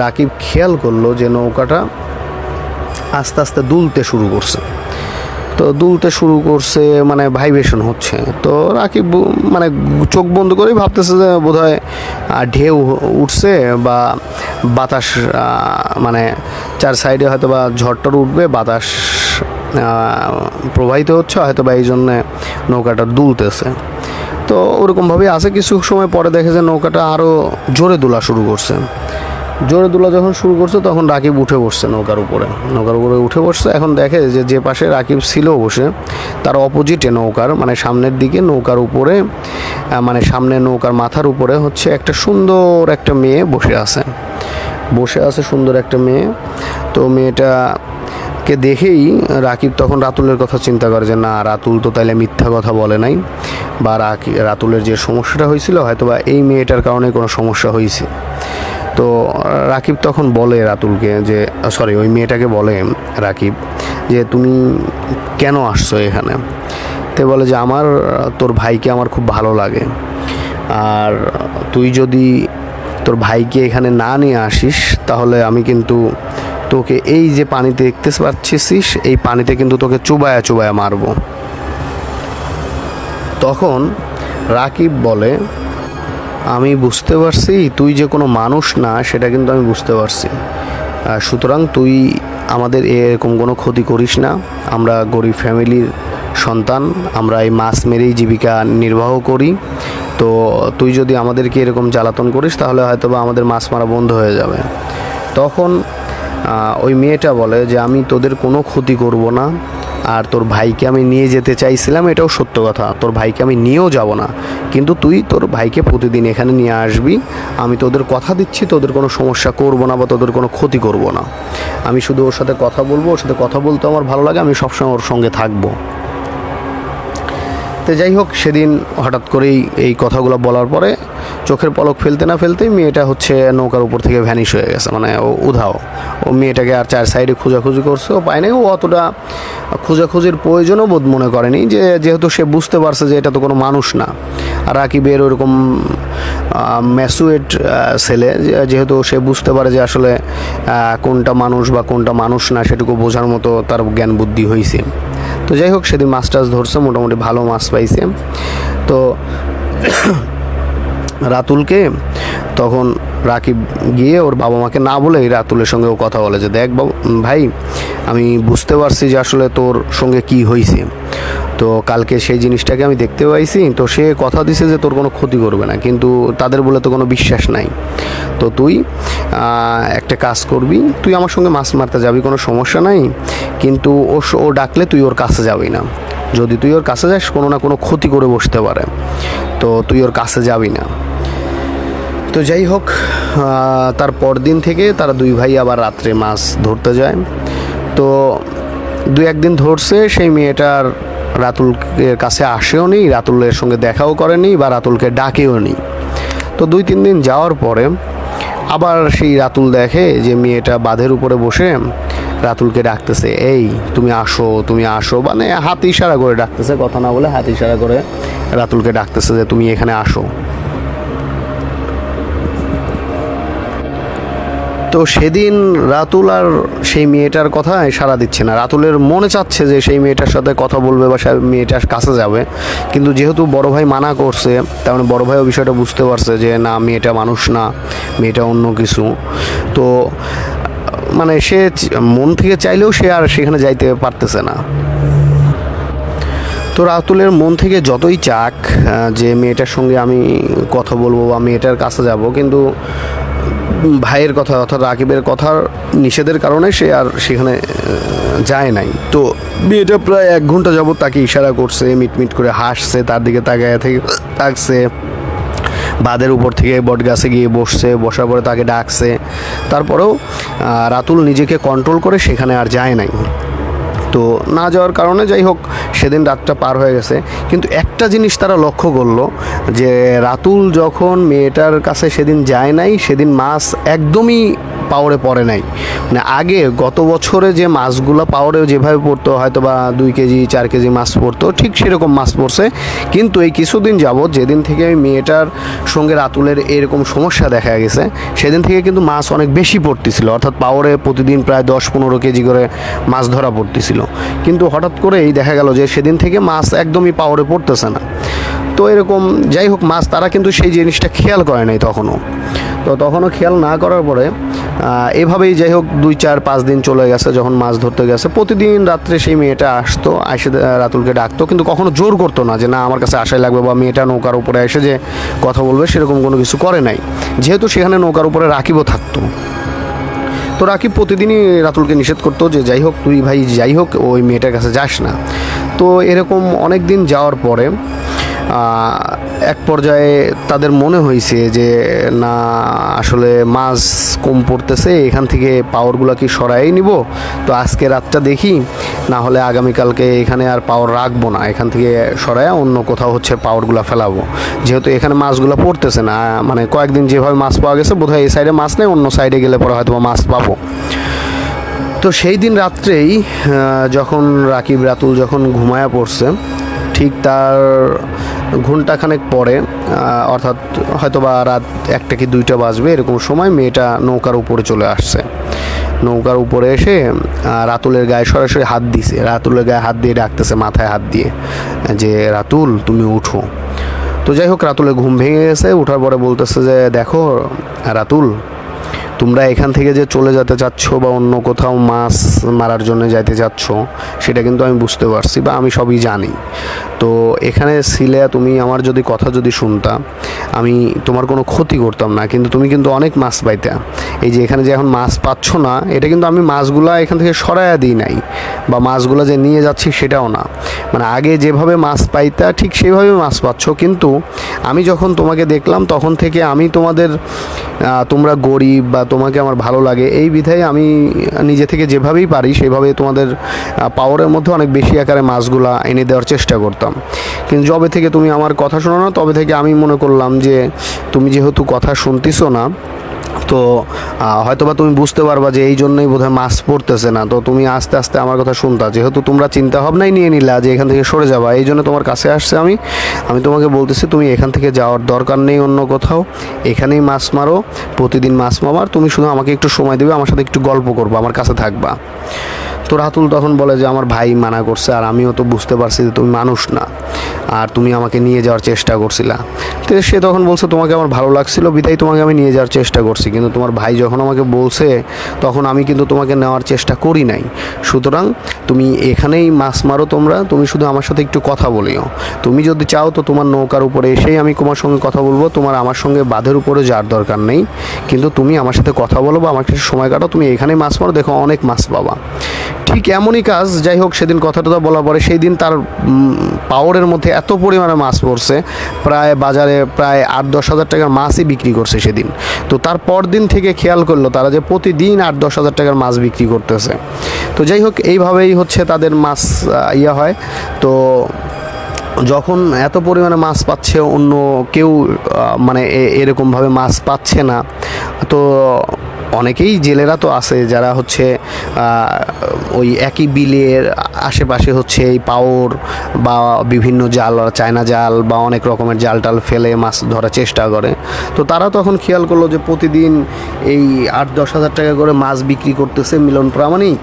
রাকিব খেয়াল করলো যে নৌকাটা আস্তে আস্তে দুলতে শুরু করছে। তো দুলতে শুরু করছে মানে ভাইব্রেশন হচ্ছে। তো রাকিব মানে চোখ বন্ধ করেই ভাবতেছে যে বোধহয় ঢেউ উঠছে বা বাতাস, মানে চার সাইডে হয়তো বা ঝড়টর উঠবে, বাতাস প্রবাহিত হচ্ছে হয়তো বা, এই জন্যে নৌকাটা দুলতেছে। তো ওরকমভাবেই আছে। কিছু সময় পরে দেখে যে নৌকাটা আরও জোরে দোলা শুরু করছে। জোরে দোলা যখন শুরু করছে তখন রাকিব উঠে বসছে নৌকার উপরে উঠে বসছে। এখন দেখে যে পাশে রাকিব ছিল বসে, তার অপোজিটে নৌকার মানে সামনের দিকে নৌকার উপরে, মানে সামনে নৌকার মাথার উপরে হচ্ছে একটা সুন্দর একটা মেয়ে বসে আছে সুন্দর একটা মেয়ে। তো মেয়েটাকে দেখেই রাকিব তখন রাতুলের কথা চিন্তা করে যে না, রাতুল তো তাইলে মিথ্যা কথা বলে নাই, বা রাতুলের যে সমস্যাটা হয়েছিল হয়তো বা এই মেয়েটার কারণে কোনো সমস্যা হয়েছে। তো রাকিব তখন বলে রাতুলকে যে ওই মেয়েটাকে বলে রাকিব যে তুমি কেন আসছো এখানে? তো বলে যে তোর ভাইকে আমার খুব ভালো লাগে, আর তুই যদি তোর ভাইকে এখানে না নিয়ে আসিস তাহলে আমি কিন্তু তোকে এই যে পানিতে দেখতে পাচ্ছিস, এই পানিতে কিন্তু তোকে চুবায়া চুবায়া মারবো। তখন রাকিব বলে, আমি বুঝতে পারছি তুই যে কোনো মানুষ না, সেটা কিন্তু আমি বুঝতে পারছি, সুতরাং তুই আমাদের এরকম কোনো ক্ষতি করিস না। আমরা গরিব ফ্যামিলির সন্তান, আমরা এই মাছ মেরেই জীবিকা নির্বাহ করি। তো তুই যদি আমাদেরকে এরকম জ্বালাতন করিস তাহলে হয়তো বা আমাদের মাছ মারা বন্ধ হয়ে যাবে। তখন ওই মেয়েটা বলে যে আমি তোদের কোনো ক্ষতি করব না, আর তোর ভাইকে আমি নিয়ে যেতে চাইছিলাম, এটাও সত্য কথা, তোর ভাইকে আমি নিয়েও যাব না, কিন্তু তুই তোর ভাইকে প্রতিদিন এখানে নিয়ে আসবি। আমি তোদের কথা দিচ্ছি তোদের কোনো সমস্যা করব না বা তোদের কোনো ক্ষতি করব না। আমি শুধু ওর সাথে কথা বলবো, ওর সাথে কথা বলতে আমার ভালো লাগে, আমি সবসময় ওর সঙ্গে থাকবো। তো যাই হোক, সেদিন হঠাৎ করেই এই কথাগুলো বলার পরে চোখের পলক ফেলতে না ফেলতেই মেয়েটা হচ্ছে নৌকার উপর থেকে ভ্যানিশ হয়ে গেছে, মানে ও উধাও। ও মেয়েটাকে আর চার সাইডে খোঁজাখুঁজি করছে, ও পায় নাই। ও অতটা খোঁজাখুঁজির প্রয়োজনও বোধ মনে করেনি, যেহেতু সে বুঝতে পারছে যে এটা তো কোনো মানুষ না। আর রাকিবের ওরকম ম্যাচুয়েট ছেলে, যেহেতু সে বুঝতে পারে যে আসলে কোনটা মানুষ বা কোনটা মানুষ না, সেটুকু বোঝার মতো তার জ্ঞান বুদ্ধি হয়েছে। তো যাই হোক, সেদিন মাছ টাছ ধরছে, মোটামুটি ভালো মাছ পাইছে। তো রাতুলকে তখন রাকিব গিয়ে ওর বাবা মাকে না বলেই রাতুলের সঙ্গেও কথা বলে যে দেখ ভাই, আমি বুঝতে পারছি যে আসলে তোর সঙ্গে কি হয়েছে। তো কালকে সেই জিনিসটাকে আমি দেখতে পাইছি, তো সে কথা দিছে যে তোর কোনো ক্ষতি করবে না, কিন্তু তাদের বলে তো কোনো বিশ্বাস নাই। তো তুই একটা কাজ করবি, তুই আমার সঙ্গে মাছ মারতে যাবি, কোনো সমস্যা নাই, কিন্তু ও ডাকলে তুই ওর কাছে যাবি না। যদি তুই ওর কাছে যাস, কোনো না কোনো ক্ষতি করে বসতে পারে, তো তুই ওর কাছে যাবি না। তো যাই হোক, তার পরদিন থেকে তারা দুই ভাই আবার রাত্রে মাছ ধরতে যায়। তো দু একদিন ধরছে, সেই মেয়েটার রাতুলের কাছে আসেও নি, রাতুলের সঙ্গে দেখাও করেনি বা রাতুলকে ডাকেও নি। তো 2-3 দিন যাওয়ার পরে আবার সেই রাতুল দেখে যে মেয়েটা বাঁধের উপরে বসে রাতুলকে ডাকতেছে, এই তুমি আসো, তুমি আসো, মানে হাত ইশারা করে ডাকতেছে, কথা না বলে হাত ইশারা করে রাতুলকে ডাকতেছে যে তুমি এখানে আসো। তো সেদিন রাতুল আর সেই মেয়েটার কথায় সাড়া দিচ্ছে না। রাতুলের মনে চাচ্ছে যে সেই মেয়েটার সাথে কথা বলবে বা মেয়েটার কাছে যাবে, কিন্তু যেহেতু বড় ভাই মানা করছে, তার মানে বড় ভাইও বিষয়টা বুঝতে পারছে যে না, মেয়েটা মানুষ না, মেয়েটা অন্য কিছু। তো মানে সে মন থেকে চাইলেও সে আর সেখানে যাইতে পারতেছে না। তো রাতুলের মন থেকে যতই চাক যে মেয়েটার সঙ্গে আমি কথা বলবো বা মেয়েটার কাছে যাব, কিন্তু ভাইয়ের কথা অর্থাৎ রাকিবের কথার নিষেধের কারণে সে আর সেখানে যায় নাই। তো মেয়েটা প্রায় 1 ঘন্টা যাবত তাকে ইশারা করছে, মিটমিট করে হাসছে, তার দিকে তাকায় থেকে থাকছে, বাঁধের উপর থেকে বট গাছে গিয়ে বসছে, বসার পরে তাকে ডাকছে। তারপরেও রাতুল নিজেকে কন্ট্রোল করে সেখানে আর যায় নাই। তো না যাওয়ার কারণে যাই হোক, সেদিন রাতটা পার হয়ে গেছে। কিন্তু একটা জিনিস তারা লক্ষ্য করলো যে রাতুল যখন মেয়েটার কাছে সেদিন যায় নাই, সেদিন মাছ একদমই পাওরে পড়ে নাই। মানে আগে গত বছরে যে মাছগুলো পাওরে যেভাবে পড়তো, হয়তো বা 2 কেজি 4 কেজি মাছ পড়তো, ঠিক সেরকম মাছ পড়ছে। কিন্তু এই কিছুদিন যাবৎ, যেদিন থেকে ওই মেয়েটার সঙ্গে রাতুলের এরকম সমস্যা দেখা গেছে, সেদিন থেকে কিন্তু মাছ অনেক বেশি পড়তেছিল, অর্থাৎ পাওরে প্রতিদিন প্রায় 10-15 কেজি করে মাছ ধরা পড়তেছিল। কিন্তু হঠাৎ করেই দেখা গেল যে সেদিন থেকে মাছ একদমই পাওরে পড়তেছে না। তো এরকম যাই হোক, মাছ তারা কিন্তু সেই জিনিসটা খেয়াল করে নাই তখনও। তো তখনও খেয়াল না করার পরে এভাবেই যাই হোক 2-4-5 দিন চলে গেছে। যখন মাছ ধরতে গেছে, প্রতিদিন রাত্রে সেই মেয়েটা আসতো, এসে রাতুলকে ডাকতো, কিন্তু কখনো জোর করতো না যে না আমার কাছে আসাই লাগবে বা মেয়েটা নৌকার উপরে এসে যে কথা বলবে, সেরকম কোনো কিছু করে নাই, যেহেতু সেখানে নৌকার উপরে রাকিবও থাকতো। তো রাকিব প্রতিদিনই রাতুলকে নিষেধ করতো যে যাই হোক তুই ভাই, যাই হোক ওই মেয়েটার কাছে যাস না। তো এরকম অনেক দিন যাওয়ার পরে এক পর্যায়ে তাদের মনে হয়েছে যে না, আসলে মাছ কম পড়তেছে, এখান থেকে পাওয়ারগুলো কি সরাই নিব। তো আজকে রাতটা দেখি, না হলে আগামীকালকে এখানে আর পাওয়ার রাখবো না, এখান থেকে সরাই অন্য কোথাও হচ্ছে পাওয়ারগুলো ফেলাবো, যেহেতু এখানে মাছগুলো পড়তেছে না। মানে কয়েকদিন যেভাবে মাছ পাওয়া গেছে, বোধহয় এই সাইডে মাছ নেই, অন্য সাইডে গেলে পরে হয়তো মাছ পাবো। তো সেই দিন রাত্রেই যখন রাকিব রাতুল যখন ঘুমায়া পড়ছে, ঠিক তার ঘন্টাখানেক পরে, অর্থাৎ হয়তো বা রাত 1টা কি 2টা বাজবে, এরকম সময় মেয়েটা নৌকার উপরে চলে আসছে। নৌকার উপরে এসে রাতুলের গায়ে সরাসরি হাত দিছে, রাতুলের গায়ে হাত দিয়ে ডাকতেছে, মাথায় হাত দিয়ে, যে রাতুল তুমি উঠো। তো যাই হোক, রাতুলের ঘুম ভেঙে গেছে, ওঠার পরে বলতেছে যে দেখো রাতুল, তোমরা এখান থেকে যে চলে যেতে চাচ্ছ বা অন্য কোথাও মাছ মারার জন্য যাইতে চাচ্ছ, সেটা কিন্তু আমি বুঝতে পারছি বা আমি সবই জানি। তো এখানে ছিলে তুমি, আমার যদি কথা যদি শুনতা, আমি তোমার কোনো ক্ষতি করতাম না, কিন্তু তুমি কিন্তু অনেক মাছ পাইতা। এই যে এখানে যে এখন মাছ পাচ্ছ না, এটা কিন্তু আমি মাছগুলা এখান থেকে সরাইয়া দিই নাই, বা মাছগুলো যে নিয়ে যাচ্ছি সেটাও না। মানে আগে যেভাবে মাছ পাইতা ঠিক সেইভাবে মাছ পাচ্ছ, কিন্তু আমি যখন তোমাকে দেখলাম তখন থেকে আমি তোমরা গরিব বা তোমাকে আমার ভালো লাগে, এই বিধায় আমি নিজে থেকে যেভাবেই পারি সেভাবে তোমাদের পাওয়ারের মধ্যে অনেক বেশি আকারে মাছগুলা এনে দেওয়ার চেষ্টা করতাম। কিন্তু যবে থেকে তুমি আমার কথা শোনো না, তবে থেকে আমি মনে করলাম যে তুমি যেহেতু কথা শুনতেছো না, তো হয়তোবা তুমি বুঝতে পারবা যে এই জন্যই বোধহয় মাছ পড়তেছে না। তো তুমি আস্তে আস্তে আমার কথা শুনতা, যেহেতু তোমরা চিন্তা ভাবনাই নিয়ে নিলা যে এখান থেকে সরে যাবা, এই জন্য তোমার কাছে আসছে আমি তোমাকে বলতেছি তুমি এখান থেকে যাওয়ার দরকার নেই অন্য কোথাও, এখানেই মাছ মারো, প্রতিদিন মাছ মারার, তুমি শুধু আমাকে একটু সময় দেবে, আমার সাথে একটু গল্প করবা, আমার কাছে থাকবা। তো রাতুল তখন বলে যে আমার ভাই মানা করছে, আর আমিও তো বুঝতে পারছি যে তুমি মানুষ না, আর তুমি আমাকে নিয়ে যাওয়ার চেষ্টা করছিলা। তো সে তখন বলছে তোমাকে আমার ভালো লাগছিল বিধায় তোমাকে আমি নিয়ে যাওয়ার চেষ্টা করছি, কিন্তু তোমার ভাই যখন আমাকে বলছে তখন আমি কিন্তু তোমাকে নেওয়ার চেষ্টা করি নাই। সুতরাং তুমি এখানেই মাছ মারো, তুমি শুধু আমার সাথে একটু কথা বলিও। তুমি যদি চাও তো তোমার নৌকার উপরে এসেই আমি তোমার সঙ্গে কথা বলবো, তোমার আমার সঙ্গে বাঁধের উপরে যাওয়ার দরকার নেই, কিন্তু তুমি আমার সাথে কথা বলো বা আমার সাথে সময় কাটাও, তুমি এখানেই মাছ মারো, দেখো অনেক মাছ পাবা। ঠিক এমনই কাজ। যাই হোক, সেদিন কথাটা বলার পরে সেই দিন তার পাওয়ারের মধ্যে এত পরিমাণে মাছ পড়ছে, প্রায় বাজারে প্রায় 8-10 হাজার টাকার মাছই বিক্রি করছে সেদিন। তো তার পরদিন থেকে খেয়াল করলো তারা যে প্রতিদিন 8-10 হাজার টাকার মাছ বিক্রি করতেছে। তো যাই হোক, এইভাবেই হচ্ছে তাদের মাছ হয়। তো যখন এত পরিমাণে মাছ পাচ্ছে, অন্য কেউ মানে এরকমভাবে মাছ পাচ্ছে না, তো অনেকেই জেলেরা তো আছে যারা হচ্ছে ওই একই বিলের আশেপাশে হচ্ছে এই পাওর বা বিভিন্ন জাল, চায়না জাল বা অনেক রকমের জাল টাল ফেলে মাছ ধরার চেষ্টা করে। তো তারা তখন খেয়াল করলো যে প্রতিদিন এই 8-10 হাজার টাকা করে মাছ বিক্রি করতেছে মিলন প্রামাণিক,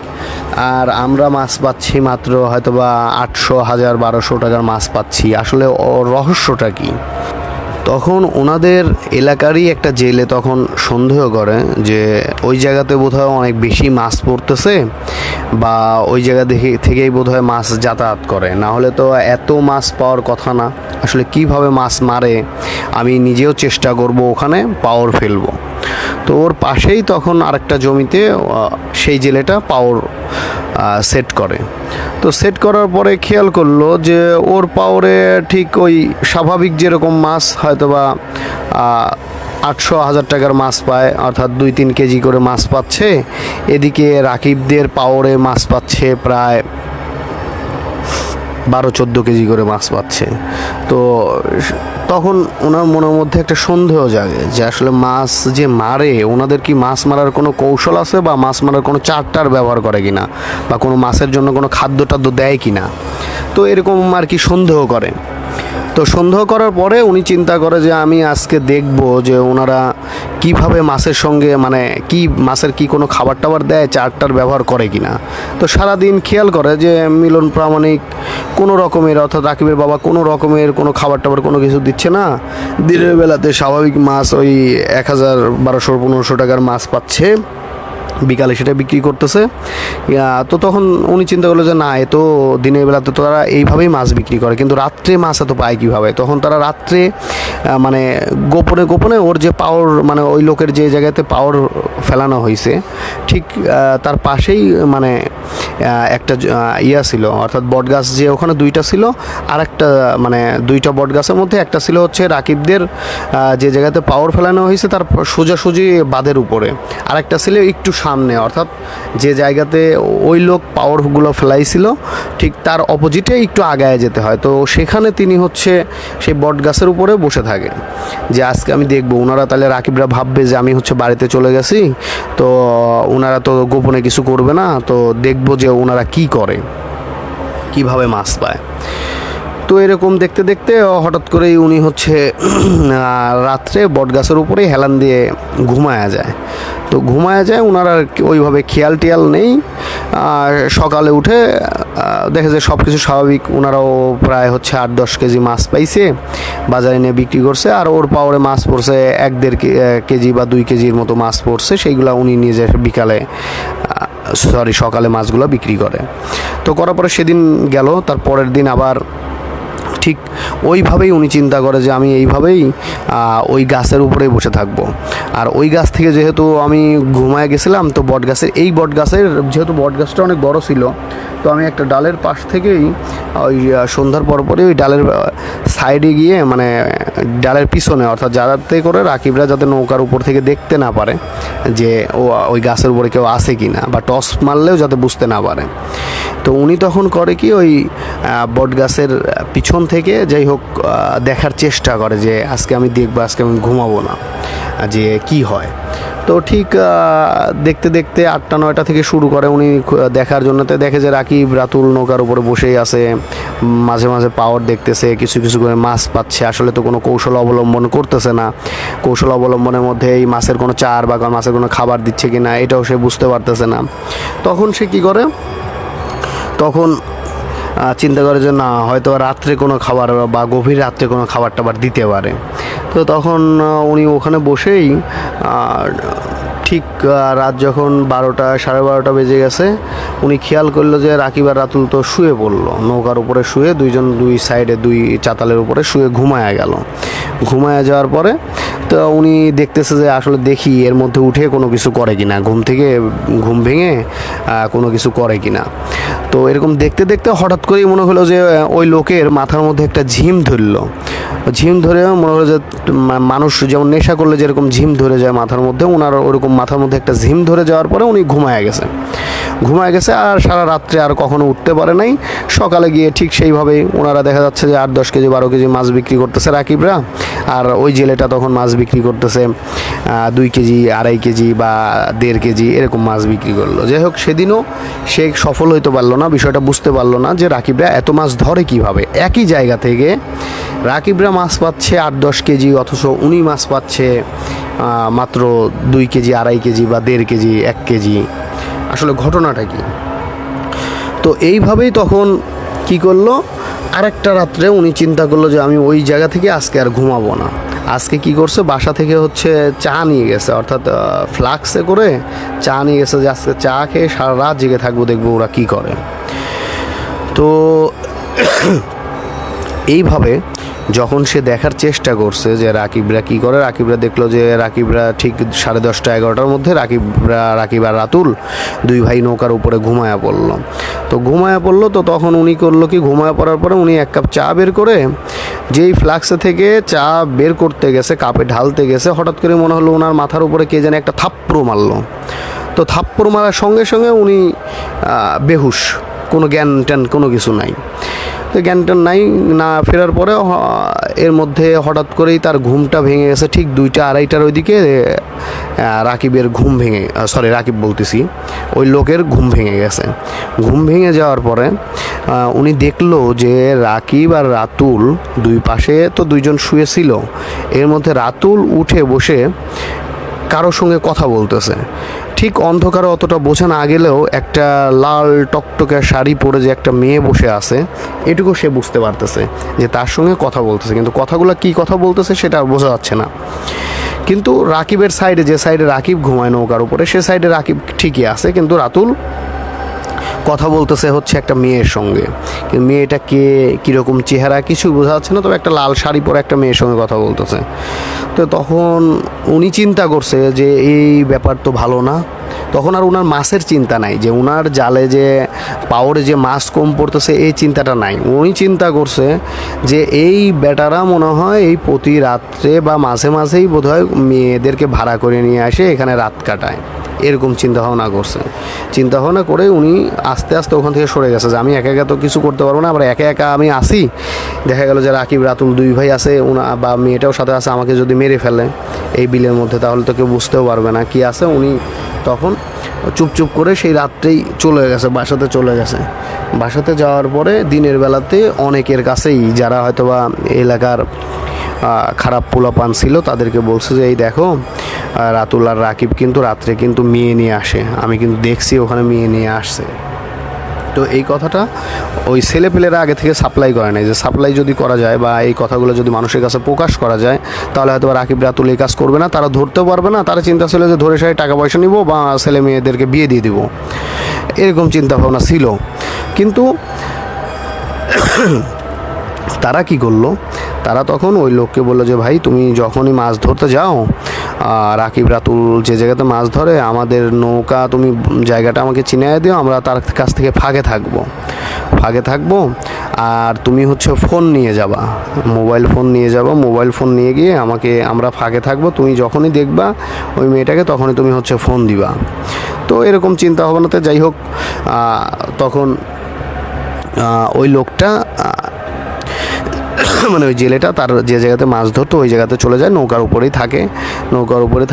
আর আমরা মাছ পাচ্ছি মাত্র হয়তোবা 800, 1000, 1200 টাকার মাছ পাচ্ছি। আসলে রহস্যটা কি? তখন ওনাদের এলাকারই একটা জেলে তখন সন্দেহ করে যে ওই জায়গাতে বোধহয় অনেক বেশি মাছ পড়তেছে, বা ওই জায়গা থেকেই বোধহয় মাছ যাতায়াত করে, না হলে তো এত মাছ পাওয়ার কথা না। আসলে কিভাবে মাছ মারে আমি নিজেও চেষ্টা করব ওখানে পাওয়ার ফেলবো। তো ওর পাশেই তখন আরেকটা জমিতে সেই জেলেটা পাওয়ার সেট করে। তো সেট করার পরে খেয়াল করলো যে ওর পাওয়ারে ঠিক ওই স্বাভাবিক যেরকম মাছ হয়তোবা 800, 1000 টাকার মাছ পায়, অর্থাৎ 2-3 কেজি করে মাছ পাচ্ছে। এদিকে রাকিবদের পাওয়ারে মাছ পাচ্ছে প্রায় 12-14 কেজি করে মাছ পাচ্ছে। তো তখন ওনার মনের মধ্যে একটা সন্দেহ জাগে যে আসলে মাছ যে মারে, ওনাদের কি মাছ মারার কোনো কৌশল আছে, বা মাছ মারার কোনো চারটার ব্যবহার করে কিনা, বা কোনো মাছের জন্য কোনো খাদ্য টাদ্য দেয় কিনা। তো এরকম আর কি সন্দেহ করে। তো সন্দেহ করার পরে উনি চিন্তা করে যে আমি আজকে দেখব যে ওনারা কিভাবে মাছের সঙ্গে মানে কি মাছের কি কোনো খাবার টাবার দেয়, চারটার ব্যবহার করে কিনা। তো সারাদিন খেয়াল করে যে মিলন প্রামাণিক কোনো রকমের, অর্থাৎ রাকিবের বাবা কোনো রকমের কোনো খাবার টাবার কোনো কিছু দিচ্ছে না। দিনের বেলাতে স্বাভাবিক মাছ ওই 1000, 1200, 1500 টাকার মাছ পাচ্ছে, বিকালে সেটা বিক্রি করতেছে। তো তখন উনি চিন্তা করলো যে না, এ তো দিনের বেলাতে তো তারা এইভাবেই মাছ বিক্রি করে, কিন্তু রাত্রে মাছ এত পায় কীভাবে। তখন তারা রাত্রে মানে গোপনে গোপনে ওর যে পাওয়ার মানে ওই লোকের যে জায়গাতে পাওয়ার ফেলানো হয়েছে ঠিক তার পাশেই মানে একটা ছিল, অর্থাৎ বটগাছ যে ওখানে 2টা ছিল, আর একটা মানে 2টা বটগাছের মধ্যে একটা ছিল হচ্ছে রাকিবদের যে জায়গাতে পাওয়ার ফেলানো হয়েছে তার সোজাসুজি বাঁধের উপরে, আর একটা ছিল একটু সামনে, অর্থাৎ যে জায়গাতে ওই লোক পাওয়ারগুলো ফেলাইছিল ঠিক তার অপোজিটে একটু আগায় যেতে হয়। তো সেখানে তিনি হচ্ছে সেই বট গাছের উপরে বসে থাকে যে আজকে আমি দেখবো ওনারা, তাহলে রাকিবরা ভাববে যে আমি হচ্ছে বাড়িতে চলে গেছি, তো ওনারা তো গোপনে কিছু করবে না, তো দেখবো যে ওনারা কি করে, কিভাবে মাছ পায়। তো এরকম দেখতে দেখতে হঠাৎ করেই উনি হচ্ছে রাত্রে বটগাছের উপরেই হেলান দিয়ে ঘুমায়া যায়। তো ঘুমায়া যায়, ওনার আর ওইভাবে খেয়াল টিয়াল নেই। সকালে উঠে দেখে যে সব কিছু স্বাভাবিক। ওনারাও প্রায় হচ্ছে 8-10 কেজি মাছ পাইছে, বাজারে নিয়ে বিক্রি করছে। আর ওর পাওয়ারে মাছ পড়ছে 1-1.5 কেজি বা 2 কেজির মতো মাছ পড়ছে। সেইগুলো উনি নিয়ে যায় সকালে মাছগুলো বিক্রি করে। তো করার পরে সেদিন গেল, তার পরের দিন আবার ঠিক ওইভাবেই উনি চিন্তা করে যে আমি এইভাবেই ওই গাছের উপরেই বসে থাকবো। আর ওই গাছ থেকে যেহেতু আমি ঘুমায় গেছিলাম, তো বটগাছের যেহেতু বটগাছটা অনেক বড় ছিল, তো আমি একটা ডালের পাশ থেকেই ওই সন্ধ্যার পরপরই ওই ডালের সাইডে গিয়ে, মানে ডালের পিছনে, অর্থাৎ যাতে করে রাকিবরা যাতে নৌকার উপর থেকে দেখতে না পারে যে ওই গাছের উপরে কেউ আছে কি না, বা টস মারলেও যাতে বুঝতে না পারে। তো উনি তখন করে কি, ওই বটগাছের পিছন থেকে যাই হোক দেখার চেষ্টা করে যে আজকে আমি দেখবো, আজকে আমি ঘুমাবো না, যে কি হয়। তো ঠিক দেখতে দেখতে 8টা-9টা থেকে শুরু করে উনি দেখার জন্য। তো দেখে যে রাতুল নৌকার উপরে বসেই আছে, মাঝে মাঝে পাওয়ার দেখতেছে, কিছু কিছু করে মাছ পাচ্ছে। আসলে তো কোনো কৌশল অবলম্বন করতেছে না। কৌশল অবলম্বনের মধ্যে এই মাছের কোনো চার বা মাছের কোনো খাবার দিচ্ছে কি না, এটাও সে বুঝতে পারতেছে না। তখন সে কী করে, তখন চিন্তা করে যে না, হয়তো রাত্রে কোনো খাবার বা গভীর রাত্রে কোনো খাবার টাবার দিতে পারে। তো তখন উনি ওখানে বসেই ঠিক রাত যখন 12টা-12:30 বেজে গেছে, উনি খেয়াল করলো যে রাকিব আর রাতুল তো শুয়ে পড়লো, নৌকার উপরে শুয়ে, দুইজন দুই সাইডে দুই চাতালের উপরে শুয়ে ঘুমায়া গেল। ঘুমায়া যাওয়ার পরে তো উনি দেখতেছে যে আসলে দেখি এর মধ্যে উঠে কোনো কিছু করে কিনা, ঘুম ভেঙে কোনো কিছু করে কিনা। তো এরকম দেখতে দেখতে হঠাৎ করেই মনে হলো যে ওই লোকের মাথার মধ্যে একটা ঝিম ধরলো। ঝিম ধরে মনে হলো যে মানুষ যেমন নেশা করলে যেরকম ঝিম ধরে যায় মাথার মধ্যে, ওনার ওরকম মাথার মধ্যে একটা ঝিম ধরে যাওয়ার পরে উনি ঘুমায় গেছে। আর সারা রাত্রে আর কখনো উঠতে পারে নাই। সকালে গিয়ে ঠিক সেইভাবেই ওনারা দেখা যাচ্ছে যে 8-10 কেজি 12 কেজি মাছ বিক্রি করতেছে রাকিবরা, আর ওই জেলেটা তখন মাছ বিক্রি করতেছে 2 কেজি, 2.5 কেজি বা 1.5 কেজি এরকম মাছ বিক্রি করলো। যাই হোক, সেদিনও সে সফল হইতে পারলো না, বিষয়টা বুঝতে পারলো না যে রাকিবরা এত মাছ ধরে কিভাবে। একই জায়গা থেকে রাকিবরা মাছ পাচ্ছে 8-10 কেজি, অথচ উনি মাছ পাচ্ছে মাত্র 2 কেজি, 2.5 কেজি বা 1.5 কেজি, 1 কেজি। আসলে ঘটনাটা কি? তো এইভাবেই তখন কি করলো, আরেকটা রাত্রে উনি চিন্তা করলো যে আমি ওই জায়গা থেকে আজকে আর ঘুমাবো না। আজকে কি করছে, বাসা থেকে হচ্ছে চা নিয়ে গেছে, অর্থাৎ ফ্লাক্সে করে চা নিয়ে গেছে, যে আজকে চা খেয়ে সারা রাত জেগে থাকবো, দেখবো ওরা কি করে। তো এইভাবে যখন সে দেখার চেষ্টা করছে যে রাকিবরা কী করে, রাকিবরা দেখলো যে রাকিবরা ঠিক 10:30-11টার মধ্যে রাকিব আর রাতুল 2 ভাই নৌকার উপরে ঘুমায়া পড়লো। তো তখন উনি করলো কি, ঘুমায়া পড়ার পরে উনি 1 কাপ চা বের করে, যেই ফ্লাক্সে থেকে চা বের করতে গেছে, কাপে ঢালতে গেছে, হঠাৎ করে মনে হলো ওনার মাথার উপরে কে যেন একটা থাপ্পড় মারলো। তো থাপ্পড় মারার সঙ্গে সঙ্গে উনি বেহুশ, কোনো জ্ঞান ট্যান কোনো কিছু নাই। তো জ্ঞানটান না ফেরার পরে এর মধ্যে হঠাৎ করেই তার ঘুমটা ভেঙে গেছে। ঠিক 2টা-2:30টার ওইদিকে রাকিবের রাকিব বলতেছি, ওই লোকের ঘুম ভেঙে গেছে। ঘুম ভেঙে যাওয়ার পরে উনি দেখলো যে রাকিব আর রাতুল দুই পাশে তো 2জন শুয়েছিল, এর মধ্যে রাতুল উঠে বসে কারোর সঙ্গে কথা বলতেছে। ঠিক অন্ধকারে অতটা বোঝা না গেলেও একটা লাল টকটকে শাড়ি পরে যে একটা মেয়ে বসে আছে, এটুকু সে বুঝতে পারতেছে যে তার সঙ্গে কথা বলতেছে, কিন্তু কথাগুলো কি কথা বলতেছে সেটা বোঝা যাচ্ছে না। কিন্তু রাকিবের সাইডে, যে সাইডে রাকিব ঘুমায় নৌকার উপরে, সে সাইডে রাকিব ঠিকই আছে, কিন্তু রাতুল কথা বলতেছে হচ্ছে একটা মেয়ের সঙ্গে। কিন্তু মেয়েটা কে, কীরকম চেহারা, কিছু বোঝা যাচ্ছে না, তবে একটা লাল শাড়ি পরে একটা মেয়ের সঙ্গে কথা বলতেছে। তো তখন উনি চিন্তা করছে যে এই ব্যাপার তো ভালো না। তখন আর ওনার মাছের চিন্তা নাই, যে ওনার জালে যে পাওয়ারে যে মাছ কম পড়তেছে এই চিন্তাটা নাই। উনি চিন্তা করছে যে এই বেটারা মনে হয় এই প্রতি রাত্রে বা মাঝে মাঝেই বোধহয় মেয়েদেরকে ভাড়া করে নিয়ে আসে, এখানে রাত কাটায়। এরকম চিন্তাভাবনা করছে। চিন্তাভাবনা করে উনি আস্তে আস্তে ওখান থেকে সরে গেছে যে আমি একা একা তো কিছু করতে পারবো না, আবার একা একা আমি আসি, দেখা গেল যে রাকিব রাতুল দুই ভাই আছে বা মেয়েটাও সাথে আছে, আমাকে যদি মেরে ফেলে এই বিলের মধ্যে তাহলে তো কেউ বুঝতেও পারবে না কি আছে। উনি তখন চুপ করে সেই রাত্রেই চলে গেছে, বাসাতে চলে গেছে। বাসাতে যাওয়ার পরে দিনের বেলাতে অনেকের কাছেই যারা হয়তো বা এলাকার খারাপ পোলাপান ছিল তাদেরকে বলছে যে এই দেখো রাতুল আর রাকিব কিন্তু রাত্রে কিন্তু মেয়ে নিয়ে আসে, আমি কিন্তু দেখছি ওখানে মেয়ে নিয়ে আসছে। তো এই কথাটা ওই ছেলেপেলেরা আগে থেকে সাপ্লাই করে নাই, যে সাপ্লাই যদি করা যায় বা এই কথাগুলো যদি মানুষের কাছে প্রকাশ করা যায় তাহলে হয়তো রাকিব রাতুল এই কাজ করবে না, তারা ধরতেও পারবে না। তারা চিন্তা ছিল যে ধরে সাই টাকা পয়সা নিব বা ছেলে মেয়েদেরকে বিয়ে দিয়ে দিব, এরকম চিন্তা ভাবনা ছিল। কিন্তু তারা কি করলো, তারা তখন ওই লোককে বললো যে ভাই তুমি যখনই মাছ ধরতে যাও, রাকিব রাতুল যে জায়গাতে মাছ ধরে আমাদের নৌকা তুমি জায়গাটা আমাকে চিনিয়ে দিও, আমরা তার কাছ থেকে ফাঁকে থাকবো। আর তুমি হচ্ছে ফোন নিয়ে যাবা, মোবাইল ফোন নিয়ে যাবা, মোবাইল ফোন নিয়ে গিয়ে আমরা ফাঁকে থাকবো, তুমি যখনই দেখবা ওই মেয়েটাকে তখনই তুমি হচ্ছে ফোন দিবা। তো এরকম চিন্তা ভাবনাতে যাই হোক তখন ওই লোকটা মানে ওই জেলেটা তার যে জায়গাতে মাছ ধরতো ওই জায়গাতে চলে যায়, নৌকার উপরে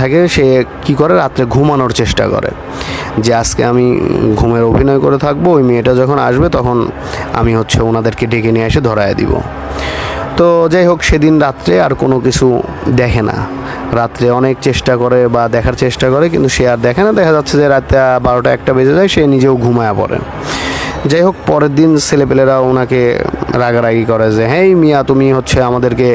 থাকে। সে কি করে, রাত্রে ঘুমানোর চেষ্টা করে যে আজকে আমি ঘুমের অভিনয় করে থাকবো, ওই মেয়েটা যখন আসবে তখন আমি হচ্ছে ওনাদেরকে ডেকে নিয়ে এসে ধরায় দিব। তো যাই হোক সেদিন রাত্রে আর কোনো কিছু দেখে না, রাত্রে অনেক চেষ্টা করে বা দেখার চেষ্টা করে কিন্তু সে আর দেখে না। দেখা যাচ্ছে যে রাত 12টা-1টা বেজে যায়, সে নিজেও ঘুমায়া পড়ে। যাই হোক পরের দিন ছেলেপেলেরা ওনাকে রাগারাগি করে যে হ্যাঁ মিয়া তুমি হচ্ছে আমাদেরকে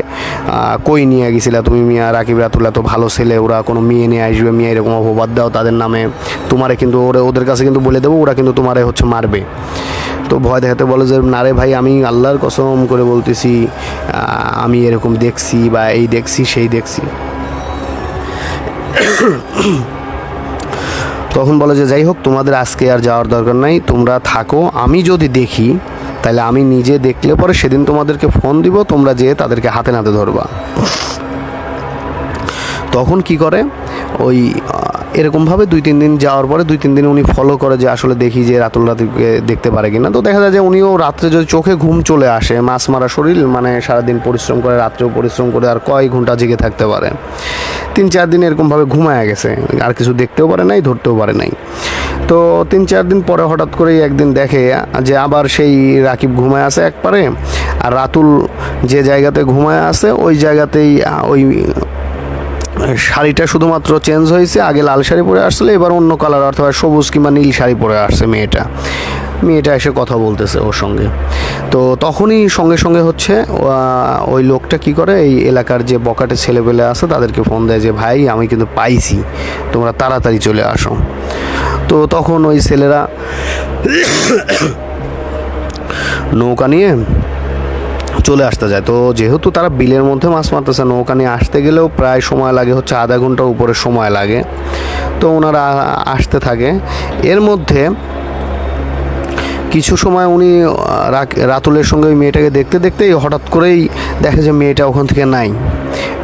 কই নিয়ে গেছিলা, তুমি মিয়া রাকিব রাতুল তো ভালো ছেলে, ওরা কোনো মেয়ে নিয়ে আসবে, মিয়া এরকম অপবাদ দাও তাদের নামে, তোমারে কিন্তু ওদের কাছে কিন্তু বলে দেবো, ওরা কিন্তু তোমারে হচ্ছে মারবে। তো ভয় দেখাতে বলে যে না রে ভাই, আমি আল্লাহর কসম করে বলতেছি আমি এরকম দেখছি বা এই দেখছি সেই দেখছি। তখন বলে যে যাই হোক তোমাদের আজকে আর যাওয়ার দরকার নাই, তোমরা থাকো, আমি যদি দেখি তাহলে আমি নিজে দেখলে পরে সেদিন তোমাদেরকে ফোন দিব, তোমরা যেয়ে তাদেরকে হাতে নাতে ধরবা। তখন কি করে ওই এরকমভাবে 2-3 দিন যাওয়ার পরে 2-3 দিন উনি ফলো করে যে আসলে দেখি যে রাতুল রাতিবকে দেখতে পারে কিনা। তো দেখা যায় যে উনিও রাত্রে যদি চোখে ঘুম চলে আসে, মাছ মারা শরীর, মানে সারাদিন পরিশ্রম করে রাত্রেও পরিশ্রম করে আর কয় ঘন্টা জেগে থাকতে পারে, 3-4 দিন এরকমভাবে ঘুমায় গেছে, আর কিছু দেখতেও পারে নাই, ধরতেও পারে নাই। তো 3-4 দিন পরে হঠাৎ করেই একদিন দেখে যে আবার সেই রাকিব ঘুমায় আছে একবারে, আর রাতুল যে জায়গাতে ঘুমায় আছে ওই জায়গাতেই ওই শাড়িটা শুধুমাত্র চেঞ্জ হয়েছে, আগে লাল শাড়ি পরে আসলে এবার অন্য কালার অথবা সবুজ কিংবা নীল শাড়ি পরে আসছে মেয়েটা এসে কথা বলতেছে ওর সঙ্গে। তো তখনই সঙ্গে হচ্ছে ওই লোকটা কি করে, এই এলাকার যে বকাটে ছেলেপেলে আছে তাদেরকে ফোন দেয় যে ভাই আমি কিন্তু পাইছি, তোমরা তাড়াতাড়ি চলে আসো। তো তখন ওই ছেলেরা নৌকা নিয়ে চলে আসতে যায়। তো যেহেতু তারা বিলের মধ্যে মাছ মারতেছে, নৌকা নিয়ে আসতে গেলেও প্রায় সময় লাগে হচ্ছে আধা ঘন্টার উপরে সময় লাগে। তো ওনারা আসতে থাকে, এর মধ্যে কিছু সময় উনি রাতুলের সঙ্গে ওই মেয়েটাকে দেখতেই হঠাৎ করেই দেখে যে মেয়েটা ওখান থেকে নাই।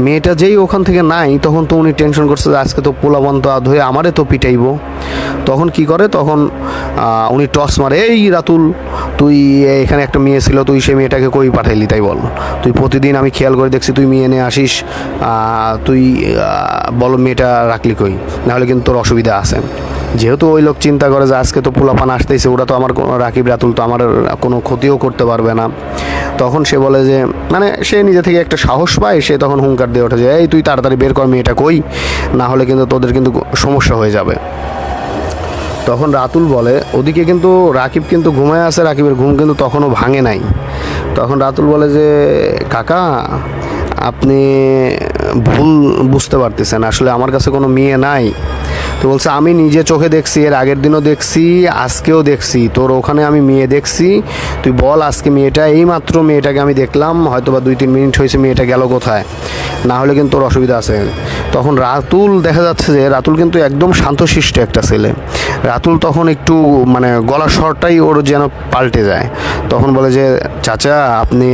মেয়েটা যেই ওখান থেকে নাই তখন তো উনি টেনশন করছে যে আজকে তো পোলাপান তো ধরে আমারে তো পিটাইব। তখন কি করে, তখন উনি টস মারে, এই রাতুল তুই এখানে একটা মেয়ে ছিল, তুই সেই মেয়েটাকে কই পাঠাইলি তাই বল, তুই প্রতিদিন আমি খেয়াল করে দেখছি তুই মেয়ে নিয়ে আসিস, তুই বল মেয়েটা রাখলি কই, নাহলে কিন্তু তোর অসুবিধা আছে। যেহেতু ওই লোক চিন্তা করে যে আজকে তো পোলাপান আসতেছে, ওরা তো আমার রাকিব রাতুল তো আমার কোনো ক্ষতিও করতে পারবে না, তখন সে বলে যে মানে সে নিজে থেকে একটা সাহস পায়, সে তখন হুঙ্কার দিয়ে ওঠে যে এই তুই তাড়াতাড়ি বের কর মেয়েটা কই, না হলে কিন্তু তোদের কিন্তু সমস্যা হয়ে যাবে। তখন রাতুল বলে, ওদিকে কিন্তু রাকিব কিন্তু ঘুমায় আছে, রাকিবের ঘুম কিন্তু তখনও ভাঙে নাই। তখন রাতুল বলে যে কাকা আপনি ভুল বুঝতে পারতেছেন, আসলে আমার কাছে কোনো মেয়ে নাই। তো বলছে আমি নিজে চোখে দেখছি, এর আগের দিনও দেখছি, আজকেও দেখছি, তোর ওখানে আমি মেয়ে দেখছি, তুই বল আজকে মেয়েটা, এইমাত্র মেয়েটাকে আমি দেখলাম, হয়তো বা 2-3 মিনিট হয়েছে, মেয়েটা গেল কোথায়, না হলে কিন্তু তোর অসুবিধা আছে। তখন রাতুল দেখা যাচ্ছে যে রাতুল কিন্তু একদম শান্তশিষ্ট একটা ছেলে। রাতুল তখন একটু মানে গলা স্বরটাই ওর যেন পাল্টে যায়। তখন বলে যে চাচা আপনি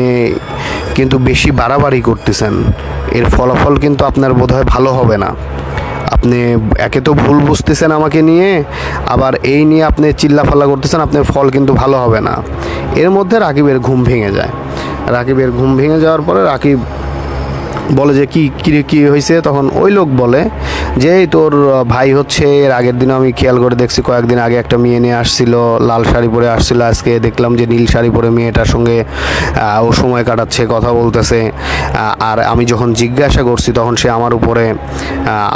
কিন্তু বেশি বাড়াবাড়ি করতেছেন, এর ফলাফল কিন্তু আপনার বোধহয় ভালো হবে না। আপনি একে তো ভুল বুঝতেছেন আমাকে নিয়ে, আবার এই নিয়ে আপনি চিল্লাফাল্লা করতেছেন, আপনার ফল কিন্তু ভালো হবে না। এর মধ্যে রাকিবের ঘুম ভেঙে যায়। রাকিবের ঘুম ভেঙে যাওয়ার পরে রাকিব বলে যে কি হয়েছে। তখন ওই লোক বলে যে এই তোর ভাই হচ্ছে, এর আগের দিনও আমি খেয়াল করে দেখছি, কয়েকদিন আগে একটা মেয়ে নিয়ে আসছিল, লাল শাড়ি পরে আসছিল, আজকে দেখলাম যে নীল শাড়ি পরে মেয়েটার সঙ্গে ও সময় কাটাচ্ছে, কথা বলতেছে। আর আমি যখন জিজ্ঞাসা করছি তখন সে আমার উপরে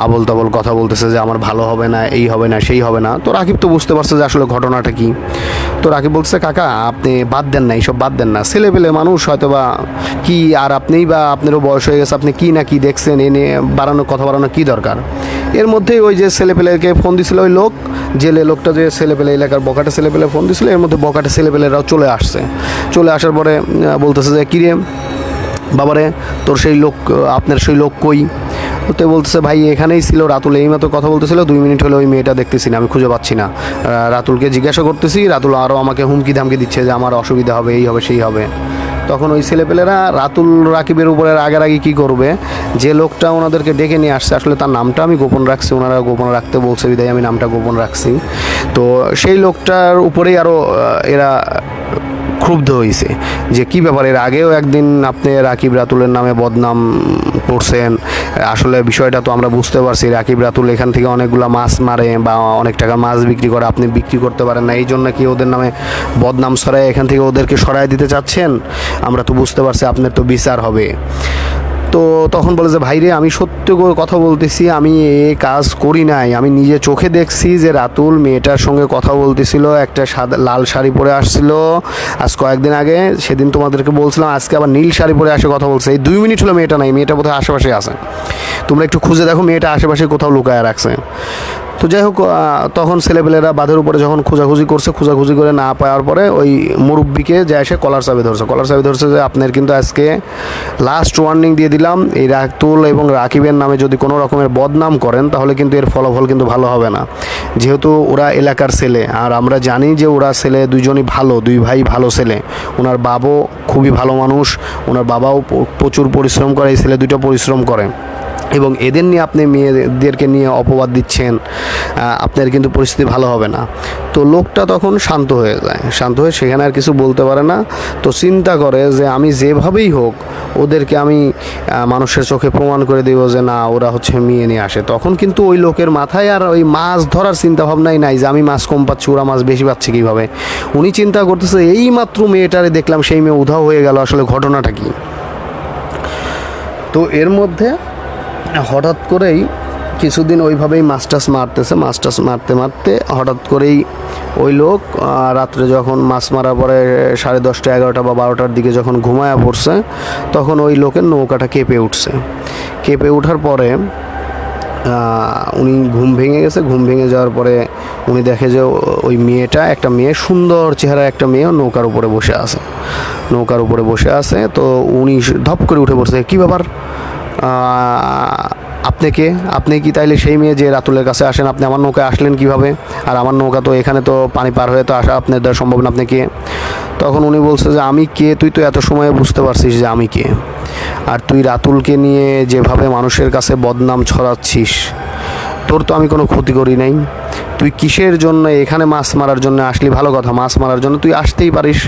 আবল তাবল কথা বলতেছে যে আমার ভালো হবে না, এই হবে না, সেই হবে না। তো রাকিব তো বুঝতে পারছে যে আসলে ঘটনাটা কি। তো রাকিব বলছে কাকা আপনি বাদ দেন না, এইসব বাদ দেন না, ছেলে পেলে মানুষ হয়তো বা কি, আর আপনিই বা আপনারও বয়স হয়ে গেছে, আপনি কি না কি দেখছেন, এ নিয়ে কথা বাড়ানো কী দরকার। এর মধ্যেই ওই যে ছেলেপেলেকে ফোন দিছিল ওই লোক, জেলে লোকটা যে ছেলেপেলে এলাকার বকাটে ছেলেপেলে ফোন দিছিল, এর মধ্যে বকাটে ছেলেপেলেরাও চলে আসছে। চলে আসার পরে বলতেছে যে কিরে বাবারে তোর সেই লোক, আপনার সেই লোক কই। তো বলতেছে ভাই এখানেই ছিল, রাতুল এইমাত্র কথা বলতেছিল, 2 মিনিট হলে ওই মেয়েটা দেখতেছি না, আমি খুঁজে পাচ্ছি না। রাতুলকে জিজ্ঞাসা করতেছি, রাতুল আরও আমাকে হুমকি ধামকি দিচ্ছে যে আমার অসুবিধা হবে, এই হবে সেই হবে। তখন ওই ছেলেপেলেরা রাতুল রাকিবের উপরে রাগারাগি কী করবে, যে লোকটা ওনাদেরকে ডেকে নিয়ে আসছে, আসলে তার নামটা আমি গোপন রাখছি, ওনারা গোপন রাখতে বলছে বিদায় আমি নামটা গোপন রাখছি। তো সেই লোকটার উপরেই আরও এরা ক্ষুব্ধ হয়েছে যে কী ব্যাপার, এর আগেও একদিন আপনি রাকিব রাতুলের নামে বদনাম করছেন, আসলে বিষয়টা তো আমরা বুঝতে পারছি, রাকিব রাতুল এখান থেকে অনেকগুলো মাছ মারে বা অনেক টাকা মাছ বিক্রি করে, আপনি বিক্রি করতে পারেন না, এই জন্য কি ওদের নামে বদনাম সরাই এখান থেকে ওদেরকে সরাই দিতে চাচ্ছেন, আমরা তো বুঝতে পারছি আপনার তো বিচার হবে। তো তখন বলে যে ভাইরে আমি সত্য করে কথা বলতেছি, আমি এ কাজ করি নাই, আমি নিজে চোখে দেখছি যে রাতুল মেয়েটার সঙ্গে কথা বলতেছিল, একটা সাদা লাল শাড়ি পরে আসছিল আজ কয়েকদিন আগে, সেদিন তোমাদেরকে বলছিলাম, আজকে আবার নীল শাড়ি পরে আসে কথা বলছে। এই 2 মিনিট হলো মেয়েটা নাই, মেয়েটা বোধহয় আশেপাশে আছে, তোমরা একটু খুঁজে দেখো মেয়েটা আশেপাশে কোথাও লুকায় রাখছে। তো যাই হোক, তখন ছেলেপেলেরা বাঁধের উপরে যখন খোঁজাখুঁজি করছে, খোঁজাখুঁজি করে না পাওয়ার পরে ওই মুরব্বিকে যায় এসে কলার চাবি ধরছে যে আপনার কিন্তু আজকে লাস্ট ওয়ার্নিং দিয়ে দিলাম, এই রাতুল এবং রাকিবের নামে যদি কোনো রকমের বদনাম করেন তাহলে কিন্তু এর ফলাফল কিন্তু ভালো হবে না, যেহেতু ওরা এলাকার ছেলে, আর আমরা জানি যে ওরা ছেলে দুইজনই ভালো, 2 ভাই ভালো ছেলে, ওনার বাবাও খুবই ভালো মানুষ, ওনার বাবাও প্রচুর পরিশ্রম করে, এই ছেলে 2টা পরিশ্রম করে, এবং এদের নিয়ে আপনি মেয়েদেরকে নিয়ে অপবাদ দিচ্ছেন, আপনার কিন্তু পরিস্থিতি ভালো হবে না। তো লোকটা তখন শান্ত হয়ে যায়, শান্ত হয়ে সেখানে আর কিছু বলতে পারে না। তো চিন্তা করে যে আমি যেভাবেই হোক ওদেরকে আমি মানুষের চোখে প্রমাণ করে দেবো যে না ওরা হচ্ছে মেয়ে নিয়ে আসে। তখন কিন্তু ওই লোকের মাথায় আর ওই মাছ ধরার চিন্তাভাবনাই নাই যে আমি মাছ কম পাচ্ছি, ওরা মাছ বেশি পাচ্ছে কীভাবে। উনি চিন্তা করতেছে এই মাত্র মেয়েটারে দেখলাম, সেই মেয়ে উধাও হয়ে গেল, আসলে ঘটনাটা কী। তো এর মধ্যে হঠাৎ করেই কিছুদিন ওইভাবেই মাছ মারতে মারতে হঠাৎ করেই ওই লোক রাত্রে যখন মাছ মারার পরে 10:30 11টা বা 12টার দিকে যখন ঘুমায়া পড়ছে, তখন ওই লোকের নৌকাটা কেঁপে উঠছে। কেঁপে ওঠার পরে উনি ঘুম ভেঙে গেছে। ঘুম ভেঙে যাওয়ার পরে উনি দেখে যে ওই মেয়েটা, একটা মেয়ে, সুন্দর চেহারা একটা মেয়ে নৌকার উপরে বসে আছে। তো উনি ধপ করে উঠে পড়ছে, কী ব্যাপার, আপনি কি তাইলে সেই মেয়ে যে রাতুলের কাছে আসেন, আপনি আমার নৌকায় আসলেন কিভাবে, আর আমার নৌকা তো এখানে তো পানি পার হয়ে তো আসা আপনার দ্বারা সম্ভব না, আপনি কে। তখন উনি বলছে যে আমি কে, তুই তো এত সময় বুঝতে পারছিস যে আমি কে, আর তুই রাতুলকে নিয়ে যেভাবে মানুষের কাছে বদনাম ছড়াচ্ছিস, তোর তো আমি কোনো ক্ষতি করি নাই, তুই কিসের জন্য এখানে মাছ মারার জন্য আসলি, ভালো কথা, মাছ মারার জন্য তুই আসতেই পারিস,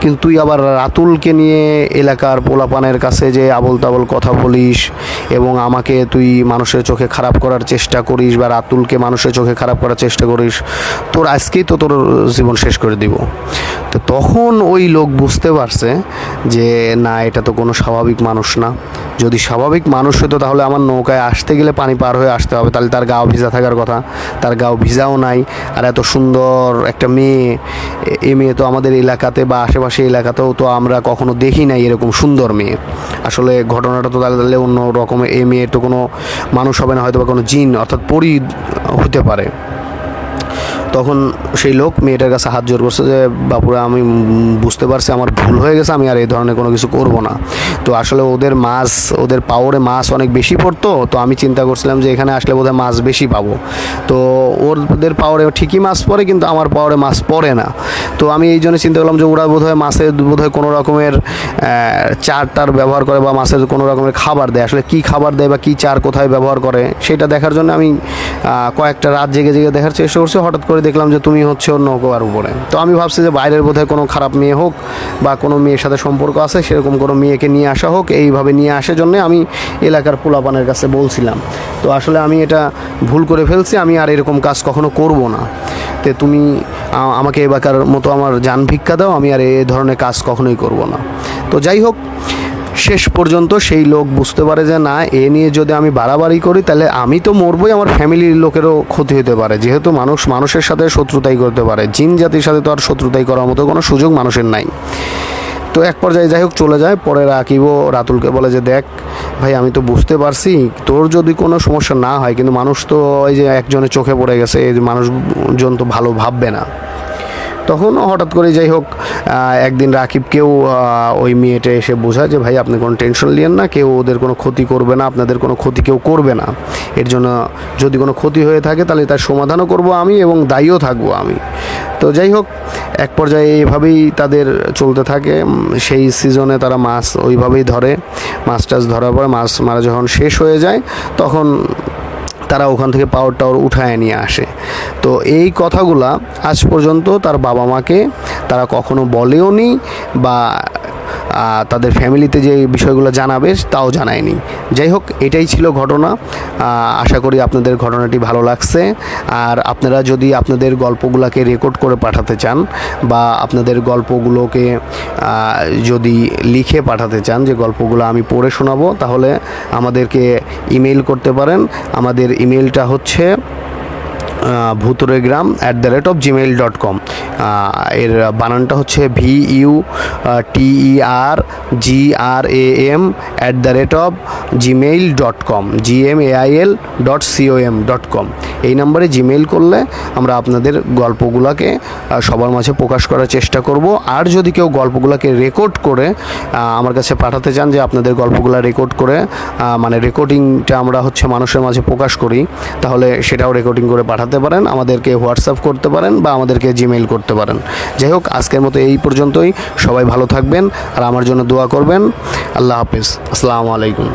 কিন্তু তুই আবার রাতুলকে নিয়ে এলাকার পোলাপানের কাছে যে আবল তাবল কথা বলিস এবং আমাকে তুই মানুষের চোখে খারাপ করার চেষ্টা করিস বা রাতুলকে মানুষের চোখে খারাপ করার চেষ্টা করিস, তোর আজকেই তো তোর জীবন শেষ করে দিব। তো তখন ওই লোক বুঝতে পারছে যে না, এটা তো কোনো স্বাভাবিক মানুষ না, যদি স্বাভাবিক মানুষ হতো তাহলে আমার নৌকায় আসতে গেলে পানি পার হয়ে আসতে হবে, তাহলে তার গাও ভিজা থাকার কথা, তার গাও ভিজাও নাই। আর এত সুন্দর একটা মেয়ে, এই মেয়ে তো আমাদের এলাকাতে বা আশেপাশে এলাকাতেও তো আমরা কখনো দেখি নাই এরকম সুন্দর মেয়ে। আসলে ঘটনাটা তো তাহলে অন্য রকমের, এই মেয়ে তো কোনো মানুষ হবে না, হয়তো বা কোনো জিন অর্থাৎ পরী হতে পারে। তখন সেই লোক মেয়েটার কাছে হাত জোর করছে যে বাপুরা আমি বুঝতে পারছি আমার ভুল হয়ে গেছে, আমি আর এই ধরনের কোনো কিছু করব না। তো আসলে ওদের পাওয়ারে মাছ অনেক বেশি পড়তো, তো আমি চিন্তা করছিলাম যে এখানে আসলে বোধহয় মাছ বেশি পাবো। তো ওদের পাওয়ারে ঠিকই মাছ পড়ে, কিন্তু আমার পাওয়ারে মাছ পড়ে না। তো আমি এই জন্য চিন্তা করলাম যে ওরা বোধহয় কোনো রকমের চারটার ব্যবহার করে বা মাছের কোনো রকমের খাবার দেয়। আসলে কী খাবার দেয় বা কী চার কোথায় ব্যবহার করে সেটা দেখার জন্য আমি কয়েকটা রাত জেগে জেগে দেখার চেষ্টা করছি। হঠাৎ করে দেখলাম যে তুমি হচ্ছে ওর নৌকার উপরে। তো আমি ভাবছি যে বাইরের বোধহয় কোনো খারাপ মেয়ে হোক বা কোনো মেয়ের সাথে সম্পর্ক আছে, সেরকম কোনো মেয়েকে নিয়ে আসা হোক, এইভাবে নিয়ে আসার জন্যে আমি এলাকার পোলাপানের কাছে বলছিলাম। তো আসলে আমি এটা ভুল করে ফেলছি, আমি আর এরকম কাজ কখনো করব না। তো তুমি আমাকে এবারকার মতো আমার জান ভিক্ষা দাও, আমি আর এই ধরনের কাজ কখনোই করব না। তো যাই হোক, শেষ পর্যন্ত সেই লোক বুঝতে পারে যে না, এ নিয়ে যদি আমি বাড়াবাড়ি করি তাহলে আমি তো মরবই, আমার ফ্যামিলির লোকেরও ক্ষতি হতে পারে। যেহেতু মানুষের সাথে শত্রুতাই করতে পারে, জিন জাতির সাথে তো আর শত্রুতাই করার মতো কোনো সুযোগ মানুষের নাই। তো এক পর্যায়ে যাই হোক চলে যায়। পরে রাকিবও রাতুলকে বলে যে দেখ ভাই, আমি তো বুঝতে পারছি তোর যদি কোনো সমস্যা না হয়, কিন্তু মানুষ তো ওই যে একজনের চোখে পড়ে গেছে, এই মানুষজন তো ভালো ভাববে না। তখন হঠাৎ করে যাই হোক একদিন রাকিবকেও ওই মেয়েটা এসে বোঝায় যে ভাই আপনি কোনো টেনশন নিয়েন না, কেউ ওদের কোনো ক্ষতি করবে না, আপনাদের কোনো ক্ষতি কেউ করবে না। এর জন্য যদি কোনো ক্ষতি হয়ে থাকে তাহলে তার সমাধানও করব আমি এবং দায়ীও থাকবো আমি। তো যাই হোক, এক পর্যায়ে এইভাবেই তাদের চলতে থাকে। সেই সিজনে তারা মাছ ওইভাবেই ধরে। মাছ টাছ ধরার পর মাছ মারা যখন শেষ হয়ে যায়, তখন তারা ওখান থেকে পাওয়ার টাওয়ার উঠায় নিয়ে আসে। তো এই কথাগুলা আজ পর্যন্ত তার বাবা মাকে তারা কখনো বলেও নি বা তাদের ফ্যামিলিতে যে বিষয়গুলো জানাবে তাও জানায়নি। যাই হোক, এটাই ছিল ঘটনা। আশা করি আপনাদের ঘটনাটি ভালো লাগছে। আর আপনারা যদি আপনাদের গল্পগুলোকে রেকর্ড করে পাঠাতে চান বা আপনাদের গল্পগুলোকে যদি লিখে পাঠাতে চান যে গল্পগুলো আমি পড়ে শোনাবো, তাহলে আমাদেরকে ইমেল করতে পারেন। আমাদের ইমেলটা হচ্ছে bhuturegram@gmail.com। এর বানানটা হচ্ছে VUTERGRAM@gmail.com, gmail.com। এই নম্বরে জিমেইল করলে আমরা আপনাদের গল্পগুলোকে সবার মাঝে প্রকাশ করার চেষ্টা করব। আর যদি কেউ গল্পগুলোকে রেকর্ড করে আমার কাছে পাঠাতে চান যে আপনাদের গল্পগুলো রেকর্ড করে মানে রেকর্ডিংটা আমরা হচ্ছে মানুষের মাঝে প্রকাশ করি, তাহলে সেটাও রেকর্ডিং করে পাঠাতে পারেন, আমাদেরকে হোয়াটসঅ্যাপ করতে পারেন বা আমাদেরকে জিমেইল করতে পারেন। যাই হোক, আজকের মতো এই পর্যন্তই। সবাই ভালো থাকবেন আর আমার জন্য দোয়া করবেন। আল্লাহ হাফিজ। আসসালামু আলাইকুম।